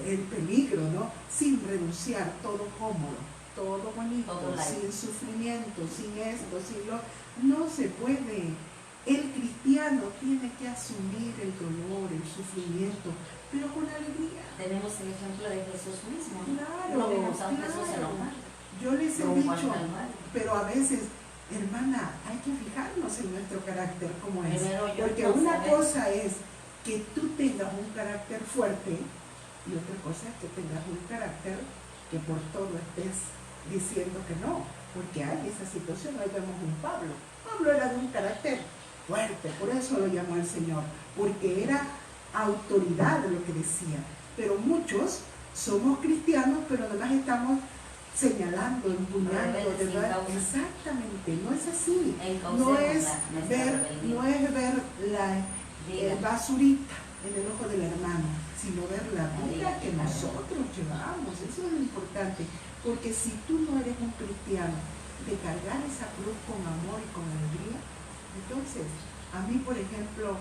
el peligro, ¿no? Sin renunciar, todo cómodo, todo bonito, todo sin sufrimiento, sin esto, sin lo... No se puede. El cristiano tiene que asumir el dolor, el sufrimiento, pero con alegría. Tenemos el ejemplo de Jesús mismo. Claro, no vemos a un Jesús enojado. Yo les he dicho, pero a veces, hermana, hay que fijarnos en nuestro carácter como es. Porque una cosa es que tú tengas un carácter fuerte y otra cosa es que tengas un carácter que por todo estés diciendo que no. Porque hay esa situación. Ahí vemos un Pablo. Pablo era de un carácter fuerte, por eso lo llamó el Señor, porque era autoridad lo que decía. Pero muchos somos cristianos, pero además estamos señalando, empuñando, ¿verdad? Exactamente, no es así. No es ver la basurita en el ojo del hermano, sino ver la vida que nosotros llevamos. Eso es lo importante, porque si tú no eres un cristiano de cargar esa cruz con amor y con alegría, entonces, a mí, por ejemplo,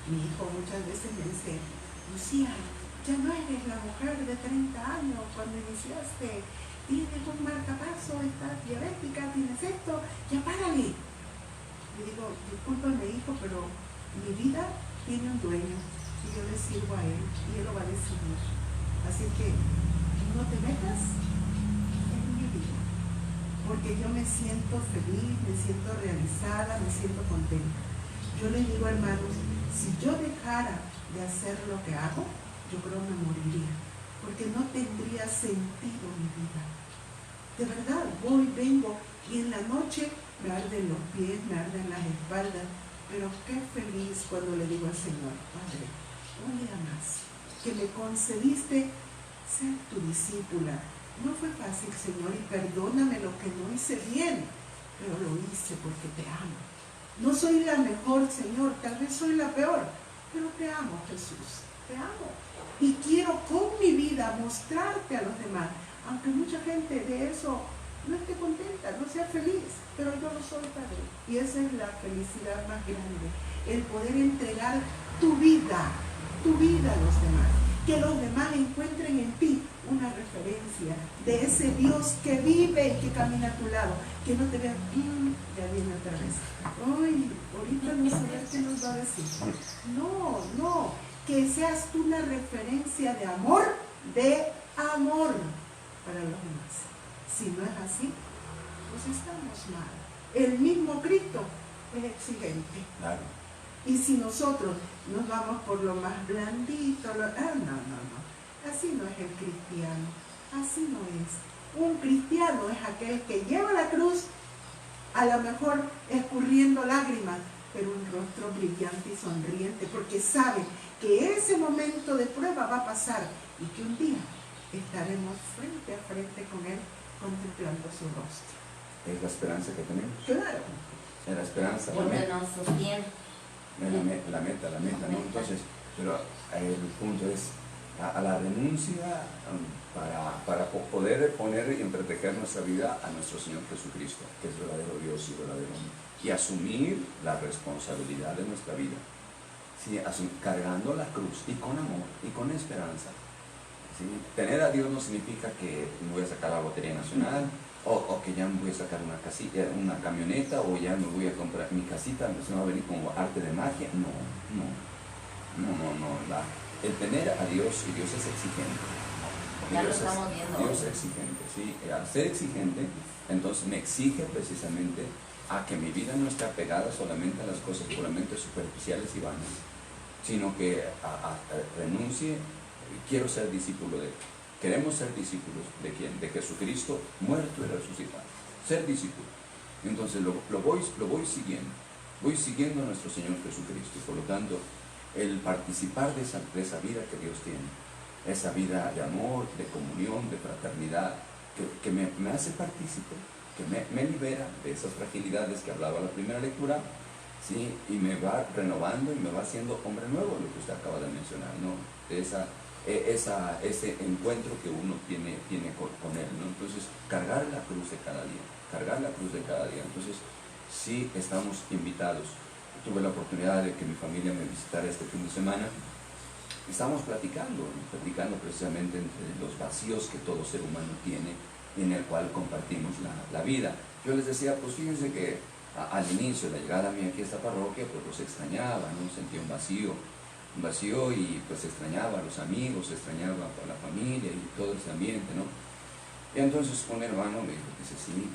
mi hijo muchas veces me dice, Lucía, ya no eres la mujer de 30 años cuando iniciaste, tienes un marcapaso, estás diabética, tienes esto, ya párale. Le digo, discúlpame hijo, pero mi vida tiene un dueño y yo le sirvo a él y él lo va a decidir. Así que no te metas en mi vida, porque yo me siento feliz, me siento realizada, me siento contenta. Yo le digo, hermanos, si yo dejara de hacer lo que hago, yo creo me moriría, porque no tendría sentido mi vida. De verdad, voy, vengo, y en la noche me arden los pies, me arden las espaldas, pero qué feliz cuando le digo al Señor, Padre, un día más, que me concediste ser tu discípula. No fue fácil, Señor, y perdóname lo que no hice bien, pero lo hice porque te amo. No soy la mejor, Señor, tal vez soy la peor, pero te amo, Jesús, te amo. Y quiero con mi vida mostrarte a los demás, aunque mucha gente de eso no esté contenta, no sea feliz, pero yo lo soy, Padre. Y esa es la felicidad más grande, el poder entregar tu vida a los demás. Que los demás encuentren en ti una referencia de ese Dios que vive y que camina a tu lado. Que no te vean, ya viene otra vez. Ay, ahorita no sabes qué nos va a decir. No, que seas tú una referencia de amor para los demás. Si no es así, pues estamos mal. El mismo Cristo es exigente. Claro. Y si nosotros nos vamos por lo más blandito, no. Así no es el cristiano, así no es. Un cristiano es aquel que lleva la cruz, a lo mejor escurriendo lágrimas, pero un rostro brillante y sonriente, porque sabe que ese momento de prueba va a pasar y que un día estaremos frente a frente con Él, contemplando su rostro. Es la esperanza que tenemos. Claro. Es la esperanza. Porque nos sostiene. La meta, ¿no? Entonces, pero el punto es, a la renuncia para poder poner y entretejer nuestra vida a nuestro Señor Jesucristo, que es verdadero Dios y verdadero hombre, y asumir la responsabilidad de nuestra vida, ¿sí? Cargando la cruz y con amor y con esperanza. ¿Sí? Tener a Dios no significa que me voy a sacar la Lotería Nacional, o que ya me voy a sacar una camioneta, o ya me voy a comprar mi casita, se me va a venir como arte de magia. No. El tener a Dios, y Dios es exigente. Ya lo estamos viendo. Dios es exigente, ¿sí? Al ser exigente, entonces me exige precisamente a que mi vida no esté apegada solamente a las cosas puramente superficiales y vanas, sino que renuncie. Quiero ser discípulo de Él. Queremos ser discípulos ¿de quién? De Jesucristo, muerto y resucitado. Ser discípulo. Entonces lo voy siguiendo. Voy siguiendo a nuestro Señor Jesucristo. Y por lo tanto, el participar de esa vida que Dios tiene, esa vida de amor, de comunión, de fraternidad, que me hace partícipe, que me libera de esas fragilidades que hablaba la primera lectura, ¿sí? Y me va renovando y me va haciendo hombre nuevo, lo que usted acaba de mencionar, ¿no? Ese encuentro que uno tiene con Él, ¿no? Entonces, cargar la cruz de cada día. Entonces, sí estamos invitados. Tuve la oportunidad de que mi familia me visitara este fin de semana. Estábamos platicando precisamente entre los vacíos que todo ser humano tiene y en el cual compartimos la vida. Yo les decía, pues fíjense que al inicio de la llegada mía aquí a esta parroquia, pues los extrañaba, ¿no? Sentía un vacío y pues extrañaba a los amigos, extrañaba a la familia y todo ese ambiente, ¿no? Y entonces un hermano me dijo, sí,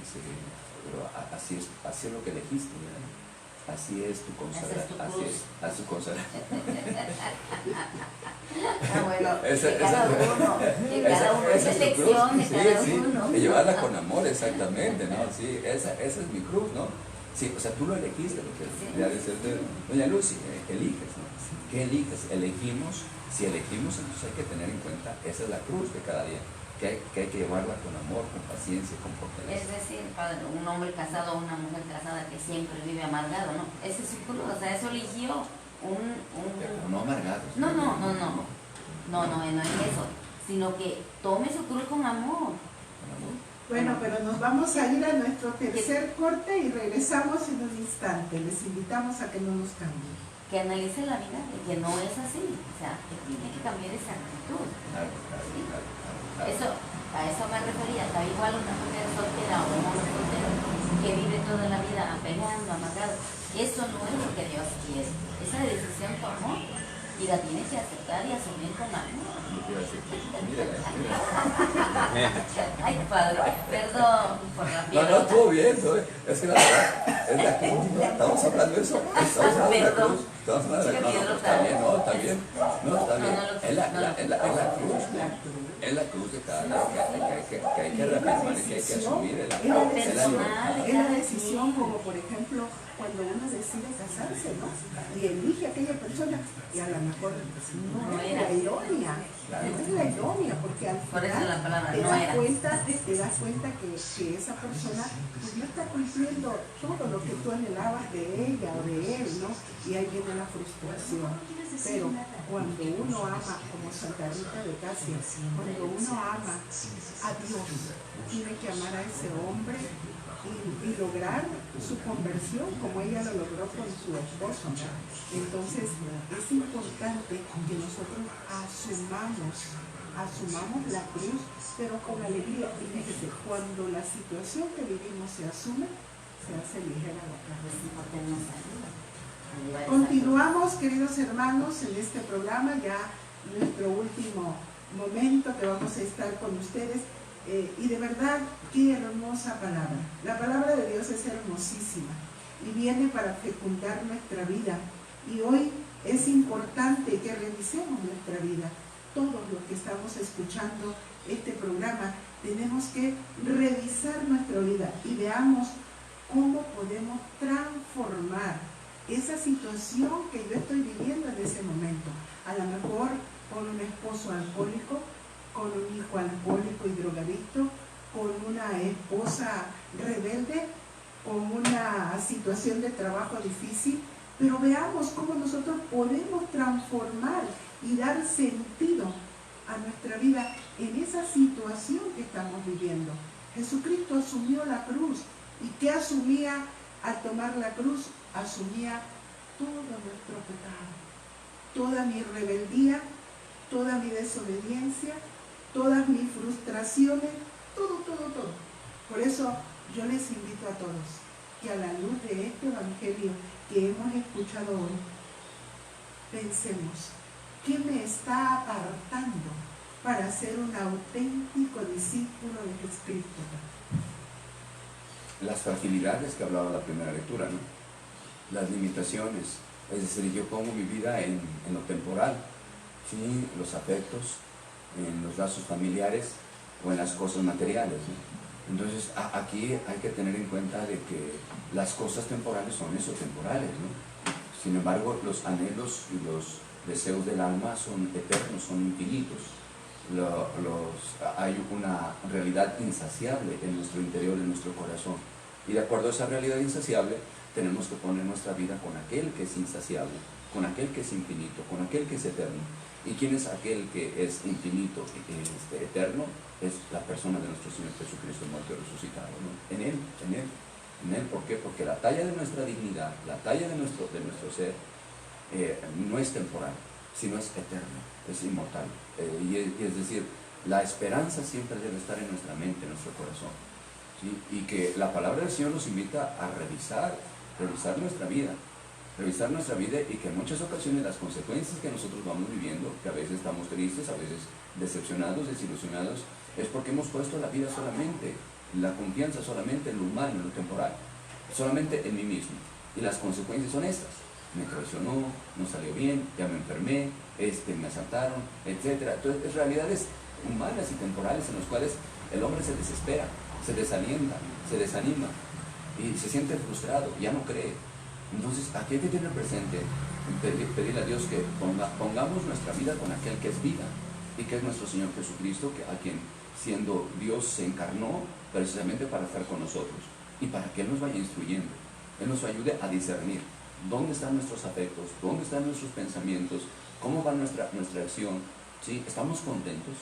pero así es lo que elegiste, ¿verdad? Así es tu consagración. Así es tu consagración. Bueno, cada uno es elección de cada uno. Y llevarla con amor, exactamente, ¿no? Sí, esa es mi cruz, ¿no? Sí, o sea, tú lo elegiste, lo que ya decía doña Lucy, eliges, ¿no? ¿Qué eliges? Si elegimos, entonces hay que tener en cuenta, esa es la cruz de cada día. Que hay que llevarla con amor, con paciencia, con fortaleza. Es decir, padre, un hombre casado o una mujer casada que siempre vive amargado, ¿no? Ese es su cruz, o sea, eso eligió Pero no amargados. No es eso, sino que tome su cruz con amor. Bueno, pero nos vamos a ir a nuestro tercer corte y regresamos en un instante. Les invitamos a que no nos cambien. Que analice la vida de que no es así, o sea, que tiene que cambiar esa actitud. A eso me refería. Está igual una mujer soltera o un hombre soltero que vive toda la vida apegando, amargado. Eso no es lo que Dios quiere. Esa decisión tomó y la tiene que aceptar y asumir con amor. Ay, padre, perdón por la piedra. No, estuvo bien, es que la verdad es la cruz, ¿no? Estamos hablando de eso. Estamos hablando de la cruz. Estamos hablando de la cruz. Está bien. Es la cruz, ¿no? Es la cruz de cada día que hay que reafirmar y que hay que asumir. Es la decisión, como por ejemplo, cuando uno decide casarse, ¿no? Y elige a aquella persona, y a lo mejor no es la idónea. No es la idónea, porque al final te das cuenta que esa persona pues no está cumpliendo todo lo que tú anhelabas de ella o de él, ¿no? Y ahí viene la frustración. Pero cuando uno ama, como Santa Rita de Casia, cuando uno ama a Dios, tiene que amar a ese hombre y lograr su conversión como ella lo logró con su esposo. Entonces es importante que nosotros asumamos la cruz, pero con alegría. Y fíjese, cuando la situación que vivimos se asume, se hace ligera la carga. Continuamos, queridos hermanos, en este programa, ya nuestro último momento que vamos a estar con ustedes. Y de verdad, qué hermosa palabra. La palabra de Dios es hermosísima y viene para fecundar nuestra vida. Y hoy es importante que revisemos nuestra vida. Todos los que estamos escuchando este programa tenemos que revisar nuestra vida y veamos cómo podemos transformar esa situación que yo estoy viviendo en ese momento. A lo mejor con un esposo alcohólico, con un hijo alcohólico y drogadicto, con una esposa rebelde, con una situación de trabajo difícil, pero veamos cómo nosotros podemos transformar y dar sentido a nuestra vida en esa situación que estamos viviendo. Jesucristo asumió la cruz. ¿Y qué asumía al tomar la cruz? Asumía todo nuestro pecado, toda mi rebeldía, toda mi desobediencia, todas mis frustraciones, todo. Por eso yo les invito a todos que a la luz de este evangelio que hemos escuchado hoy, pensemos, ¿qué me está apartando para ser un auténtico discípulo de Jesucristo? Las fragilidades que hablaba la primera lectura, ¿no? Las limitaciones, es decir, yo pongo mi vida en lo temporal, ¿sí? Los afectos, en los lazos familiares o en las cosas materiales, ¿no? Entonces aquí hay que tener en cuenta de que las cosas temporales son eso, temporales, ¿no? Sin embargo, los anhelos y los deseos del alma son eternos, son infinitos. Hay una realidad insaciable en nuestro interior, en nuestro corazón. Y de acuerdo a esa realidad insaciable, tenemos que poner nuestra vida con aquel que es insaciable, con aquel que es infinito, con aquel que es eterno. ¿Y quién es aquel que es infinito, eterno? Es la persona de nuestro Señor Jesucristo, muerto y resucitado, ¿no? En Él, ¿por qué? Porque la talla de nuestra dignidad, la talla de nuestro ser, no es temporal, sino es eterno, es inmortal. Y es decir, la esperanza siempre debe estar en nuestra mente, en nuestro corazón, ¿sí? Y que la palabra del Señor nos invita a revisar nuestra vida, y que en muchas ocasiones las consecuencias que nosotros vamos viviendo, que a veces estamos tristes, a veces decepcionados, desilusionados, es porque hemos puesto la vida solamente, la confianza solamente en lo humano, en lo temporal, solamente en mí mismo. Y las consecuencias son estas: me traicionó, no salió bien, ya me enfermé, me asaltaron, etc. Entonces, es realidades humanas y temporales en las cuales el hombre se desespera, se desalienta, se desanima y se siente frustrado, ya no cree. Entonces, aquí hay que tener presente, pedirle a Dios que pongamos nuestra vida con aquel que es vida y que es nuestro Señor Jesucristo, a quien, siendo Dios, se encarnó precisamente para estar con nosotros y para que Él nos vaya instruyendo, Él nos ayude a discernir dónde están nuestros afectos, dónde están nuestros pensamientos, cómo va nuestra acción, ¿sí? ¿Estamos contentos?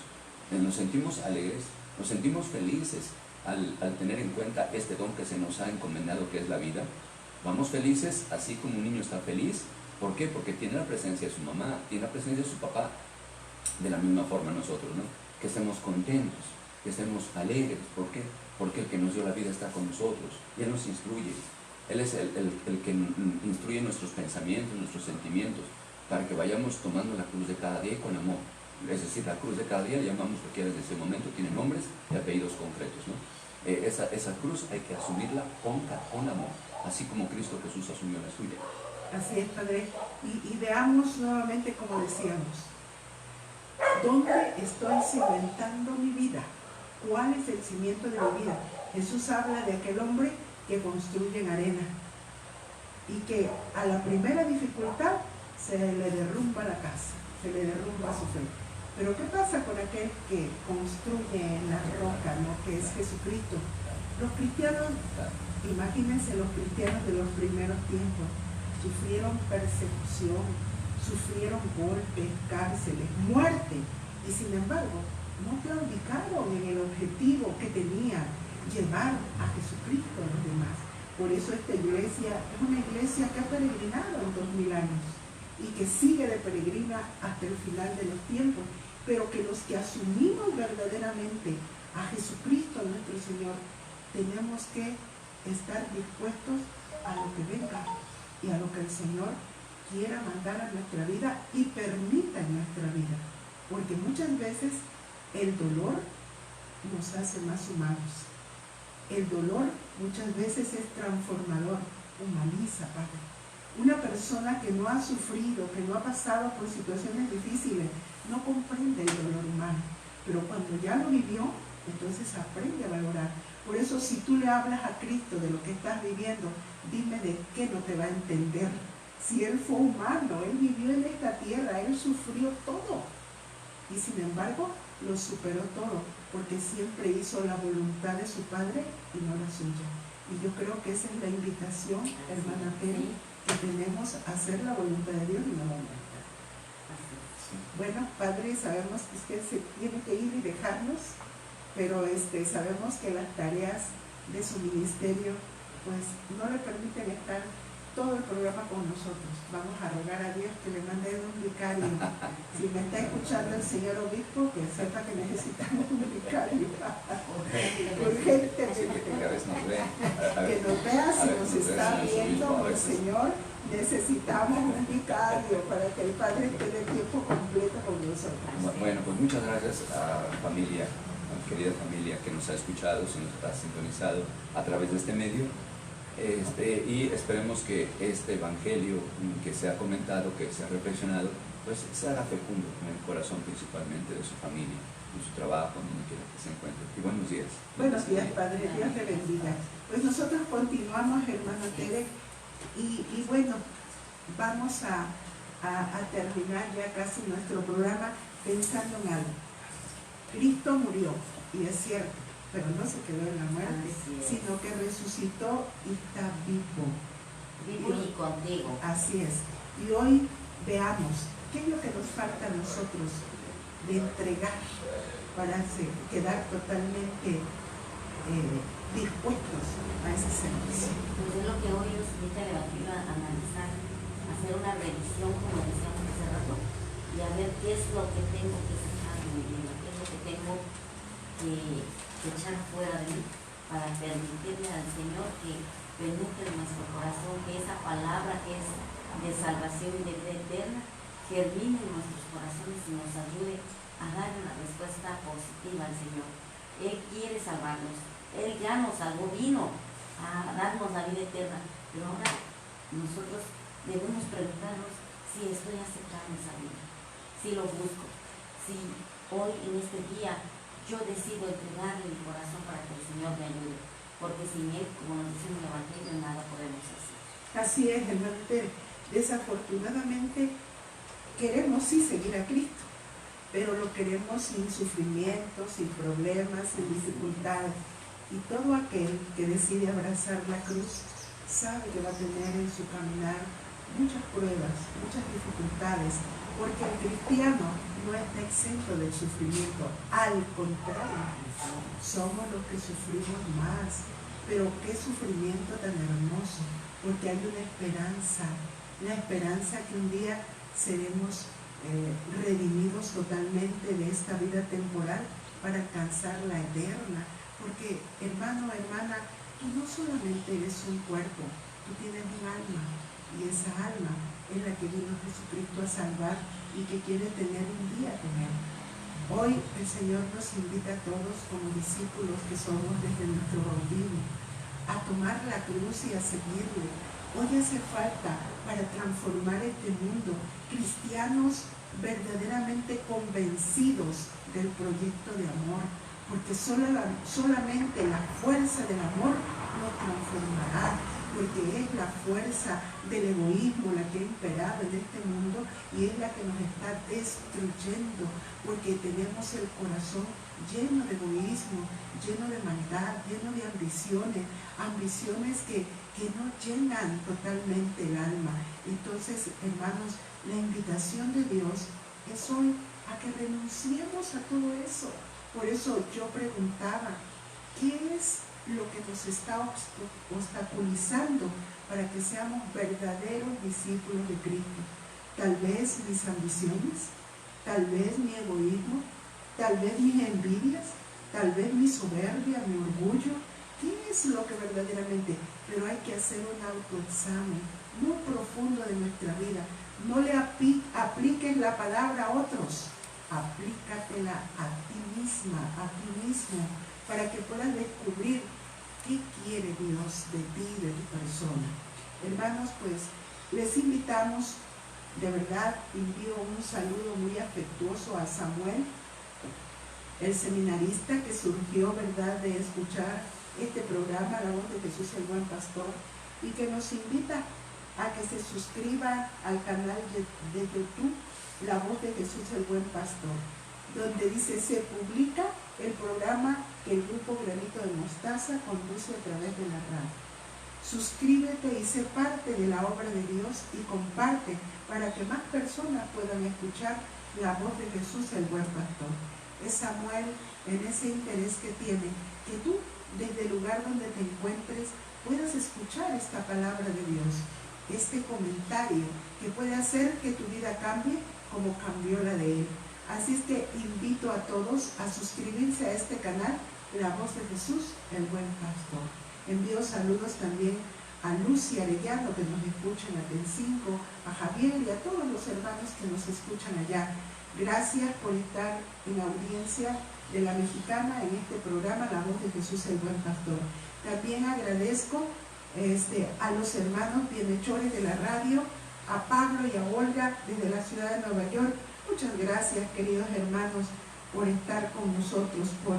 ¿Nos sentimos alegres? ¿Nos sentimos felices al tener en cuenta este don que se nos ha encomendado, que es la vida? Vamos felices, así como un niño está feliz. ¿Por qué? Porque tiene la presencia de su mamá, tiene la presencia de su papá. De la misma forma nosotros, ¿no? Que estemos contentos, que estemos alegres. ¿Por qué? Porque el que nos dio la vida está con nosotros y Él nos instruye. Él es el que instruye nuestros pensamientos, nuestros sentimientos, para que vayamos tomando la cruz de cada día y con amor. Es decir, la cruz de cada día, llamamos lo que desde ese momento, tiene nombres y apellidos concretos, ¿no? Esa cruz hay que asumirla con amor, así como Cristo Jesús asumió la suya. Así es, Padre. Y veamos nuevamente, como decíamos, ¿dónde estoy cimentando mi vida? ¿Cuál es el cimiento de mi vida? Jesús habla de aquel hombre que construye en arena y que a la primera dificultad se le derrumba la casa, se le derrumba su fe. Pero ¿qué pasa con aquel que construye en la roca, ¿no? Que es Jesucristo? Los cristianos, imagínense los cristianos de los primeros tiempos, sufrieron persecución, sufrieron golpes, cárceles, muerte, y sin embargo no claudicaron en el objetivo que tenía, llevar a Jesucristo a los demás. Por eso esta iglesia es una iglesia que ha peregrinado en 2000 años y que sigue de peregrina hasta el final de los tiempos, pero que los que asumimos verdaderamente a Jesucristo nuestro Señor, tenemos que estar dispuestos a lo que venga y a lo que el Señor quiera mandar a nuestra vida y permita en nuestra vida, porque muchas veces el dolor nos hace más humanos. El dolor muchas veces es transformador, humaniza, Padre. Una persona que no ha sufrido, que no ha pasado por situaciones difíciles, no comprende el dolor humano, pero cuando ya lo vivió, entonces aprende a valorar. Por eso, si tú le hablas a Cristo de lo que estás viviendo, dime de qué no te va a entender. Si Él fue humano, Él vivió en esta tierra, Él sufrió todo. Y sin embargo, lo superó todo, porque siempre hizo la voluntad de su Padre y no la suya. Y yo creo que esa es la invitación, hermana Peri, que tenemos a hacer la voluntad de Dios y no la nuestra. Bueno, Padre, sabemos que usted se tiene que ir y dejarnos, pero sabemos que las tareas de su ministerio pues no le permiten estar todo el programa con nosotros. Vamos a rogar a Dios que le mande un vicario. Si me está escuchando el señor obispo, que sepa que necesitamos un vicario urgentemente. Que nos vea, si nos está viendo, el Señor, necesitamos un vicario para que el Padre esté de tiempo completo con nosotros. Bueno, pues muchas gracias a la familia, a la querida familia que nos ha escuchado, se nos ha sintonizado a través de este medio. Y esperemos que este evangelio que se ha comentado, que se ha reflexionado, pues se haga fecundo en el corazón principalmente de su familia, en su trabajo, donde quiera que se encuentre. Y buenos días. Buenos días, Padre, Dios le bendiga. Pues nosotros continuamos, hermano Tere, y bueno, vamos a terminar ya casi nuestro programa pensando en algo. Cristo murió, y es cierto, pero no se quedó en la muerte, sino que resucitó y está vivo. Vivo y contigo. Así es. Y hoy veamos qué es lo que nos falta a nosotros de entregar para quedar totalmente dispuestos a ese servicio. Pues es lo que hoy nos invita el Evangelio a analizar, a hacer una revisión, como decíamos hace rato, y a ver qué es lo que tengo que sacar de mi vida, qué es lo que tengo que echar fuera de mí para permitirle al Señor que penetre en nuestro corazón, que esa palabra que es de salvación y de vida eterna germine en nuestros corazones y nos ayude a darle una respuesta positiva al Señor. Él quiere salvarnos, Él ya nos salvó, vino a darnos la vida eterna, pero ahora nosotros debemos preguntarnos si estoy aceptando esa vida, si lo busco, si hoy en este día yo decido entregarle mi corazón para que el Señor me ayude, porque sin Él, como nos dice en el Evangelio, nada podemos hacer. Así es, hermano Tere. Desafortunadamente queremos sí seguir a Cristo, pero lo queremos sin sufrimientos, sin problemas, sin dificultades. Y todo aquel que decide abrazar la cruz sabe que va a tener en su caminar muchas pruebas, muchas dificultades, porque el cristiano no está exento del sufrimiento, al contrario, somos los que sufrimos más, pero qué sufrimiento tan hermoso, porque hay una esperanza, la esperanza que un día seremos redimidos totalmente de esta vida temporal para alcanzar la eterna, porque hermano, hermana, tú no solamente eres un cuerpo, tú tienes un alma, y esa alma es la que vino Jesucristo a salvar y que quiere tener un día con Él. Hoy el Señor nos invita a todos como discípulos que somos desde nuestro bautismo a tomar la cruz y a seguirle. Hoy hace falta para transformar este mundo cristianos verdaderamente convencidos del proyecto de amor, porque solamente la fuerza del amor nos transformará, porque es la fuerza del egoísmo la que ha imperado en este mundo y es la que nos está destruyendo, porque tenemos el corazón lleno de egoísmo, lleno de maldad, lleno de ambiciones que no llenan totalmente el alma. Entonces, hermanos, la invitación de Dios es hoy a que renunciemos a todo eso. Por eso yo preguntaba, ¿qué es lo que nos está obstaculizando para que seamos verdaderos discípulos de Cristo? Tal vez mis ambiciones, tal vez mi egoísmo, tal vez mis envidias, tal vez mi soberbia, mi orgullo. ¿Qué es lo que verdaderamente? Pero hay que hacer un autoexamen muy profundo de nuestra vida. No le apliques la palabra a otros, aplícatela a ti misma, a ti mismo, para que puedas descubrir qué quiere Dios de ti, de tu persona. Hermanos, pues les invitamos, de verdad, envío un saludo muy afectuoso a Samuel, el seminarista que surgió, verdad, de escuchar este programa, La Voz de Jesús el Buen Pastor, y que nos invita a que se suscriba al canal de YouTube, La Voz de Jesús el Buen Pastor, donde dice, se publica el programa que el Grupo Granito de Mostaza conduce a través de la radio. Suscríbete y sé parte de la obra de Dios y comparte para que más personas puedan escuchar la voz de Jesús, el buen pastor. Es Samuel en ese interés que tiene, que tú desde el lugar donde te encuentres puedas escuchar esta palabra de Dios, este comentario que puede hacer que tu vida cambie como cambió la de él. Así es que invito a todos a suscribirse a este canal, La Voz de Jesús, el buen pastor. Envío saludos también a Lucy Arellano, que nos escucha en Atencinco, a Javier y a todos los hermanos que nos escuchan allá. Gracias por estar en la audiencia de La Mexicana en este programa La Voz de Jesús, el buen pastor. También agradezco a los hermanos bienhechores de la radio, a Pablo y a Olga desde la ciudad de Nueva York. Muchas gracias, queridos hermanos, por estar con nosotros, por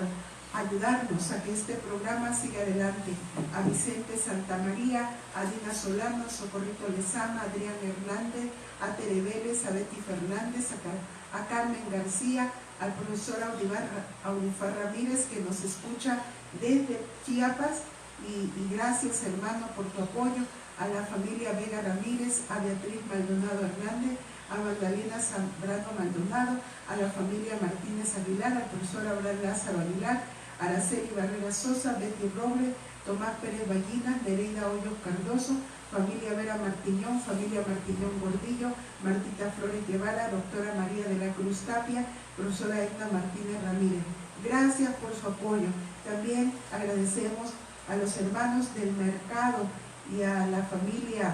ayudarnos a que este programa siga adelante. A Vicente Santamaría, a Dina Solano, Socorrito Lezama, a Adrián Hernández, a Tere Vélez, a Betty Fernández, a Carmen García, al profesor Audifar Ramírez, que nos escucha desde Chiapas, y gracias, hermano, por tu apoyo. A la familia Vega Ramírez, a Beatriz Maldonado Hernández, a Magdalena Zambrano Maldonado, a la familia Martínez Aguilar, al profesor Abraham Lázaro Aguilar, Araceli Barrera Sosa, Betty Robles, Tomás Pérez Ballinas, Nereida Hoyos Cardoso, familia Vera Martiñón, familia Martiñón Gordillo, Martita Flores Guevara, doctora María de la Cruz Tapia, profesora Edna Martínez Ramírez. Gracias por su apoyo. También agradecemos a los hermanos del mercado y a la familia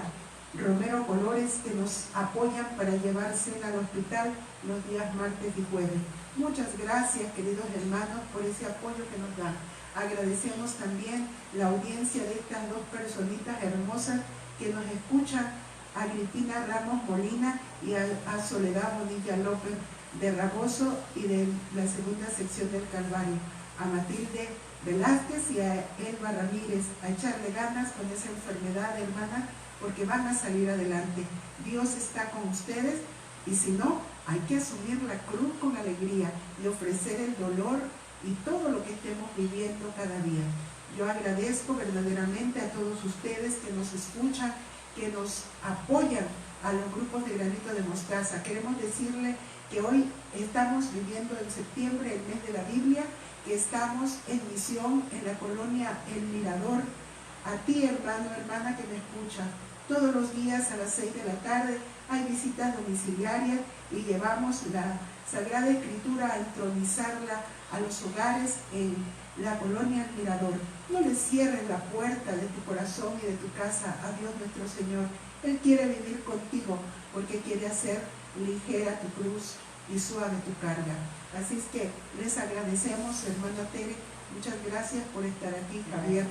Romero Colores, que nos apoyan para llevar cena al hospital los días martes y jueves. Muchas gracias, queridos hermanos, por ese apoyo que nos dan. Agradecemos también la audiencia de estas dos personitas hermosas que nos escuchan, a Agripina Ramos Molina y a Soledad Bonilla López de Raboso y de la segunda sección del Calvario, a Matilde Velázquez y a Elba Ramírez, a echarle ganas con esa enfermedad, hermana, porque van a salir adelante. Dios está con ustedes, y si no, hay que asumir la cruz con alegría y ofrecer el dolor y todo lo que estemos viviendo cada día. Yo agradezco verdaderamente a todos ustedes que nos escuchan, que nos apoyan a los grupos de Granito de Mostaza. Queremos decirle que hoy estamos viviendo en septiembre, el mes de la Biblia, que estamos en misión en la colonia El Mirador. A ti, hermano, hermana que me escucha, todos los días a las 6 de la tarde hay visitas domiciliarias y llevamos la Sagrada Escritura a entronizarla a los hogares en la colonia El Mirador. No le cierres la puerta de tu corazón y de tu casa a Dios nuestro Señor. Él quiere vivir contigo porque quiere hacer ligera tu cruz y suave tu carga. Así es que les agradecemos, hermana Tere. Muchas gracias por estar aquí, Javier.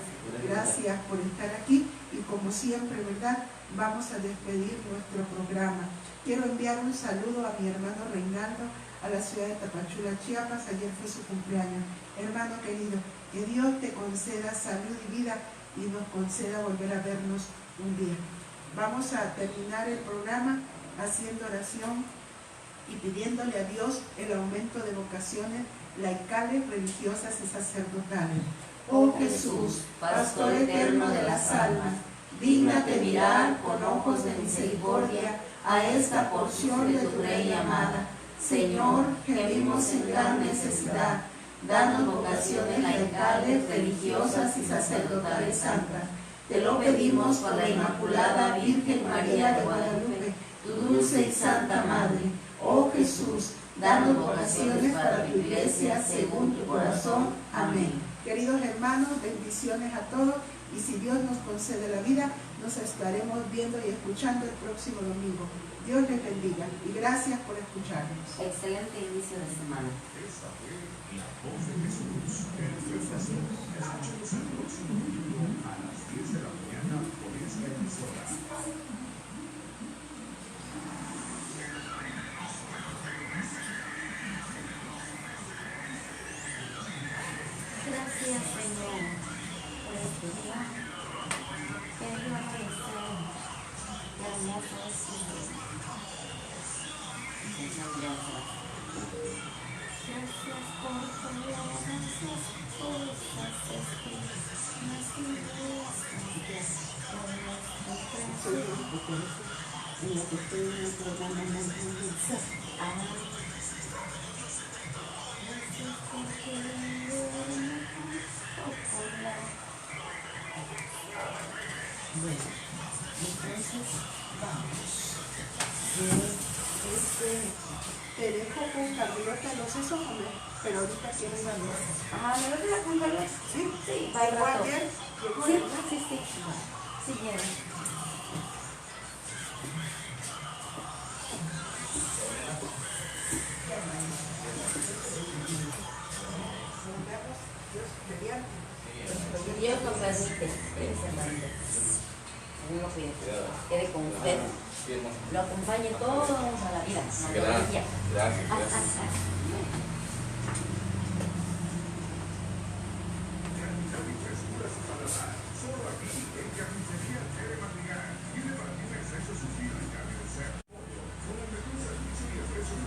Gracias por estar aquí. Y como siempre, ¿verdad? Vamos a despedir nuestro programa. Quiero enviar un saludo a mi hermano Reinaldo, a la ciudad de Tapachula, Chiapas. Ayer fue su cumpleaños. Hermano querido, que Dios te conceda salud y vida y nos conceda volver a vernos un día. Vamos a terminar el programa haciendo oración y pidiéndole a Dios el aumento de vocaciones laicales, religiosas y sacerdotales. Oh Jesús, pastor eterno de las almas, dígnate mirar con ojos de misericordia a esta porción de tu Rey amada. Señor, gemimos en gran necesidad. Danos vocaciones laicales, religiosas y sacerdotales santas. Te lo pedimos por la Inmaculada Virgen María de Guadalupe, tu dulce y santa Madre. Oh Jesús, danos vocaciones para tu iglesia según tu corazón. Amén. Queridos hermanos, bendiciones a todos, y si Dios nos concede la vida, nos estaremos viendo y escuchando el próximo domingo. Dios les bendiga y gracias por escucharnos. Excelente inicio de semana. Esta fue La Voz de Jesús. Escúchenos el próximo domingo a las 10 de la mañana por esta emisora. Gracias, Señor, por este día. Querido agradecer. Qué hermoso es tu Dios. Señor, gracias. Gracias por tu amor, gracias por esas en lo que estoy en el programa. Bueno, entonces vamos. Te dejo con Carlota, no sé comer, pero ahorita quiero ir a ver. Ah, ¿me vas a acompañar? Sí, Sí, va al llegó rato. ayer, llegó Sí, ayer. sí, sí. Sí, llega. Nos vemos, Dios mediante. Dios nos permite. Eres hermanito. Uno que quede con usted. Lo acompañe toda la vida. Gracias, gracias.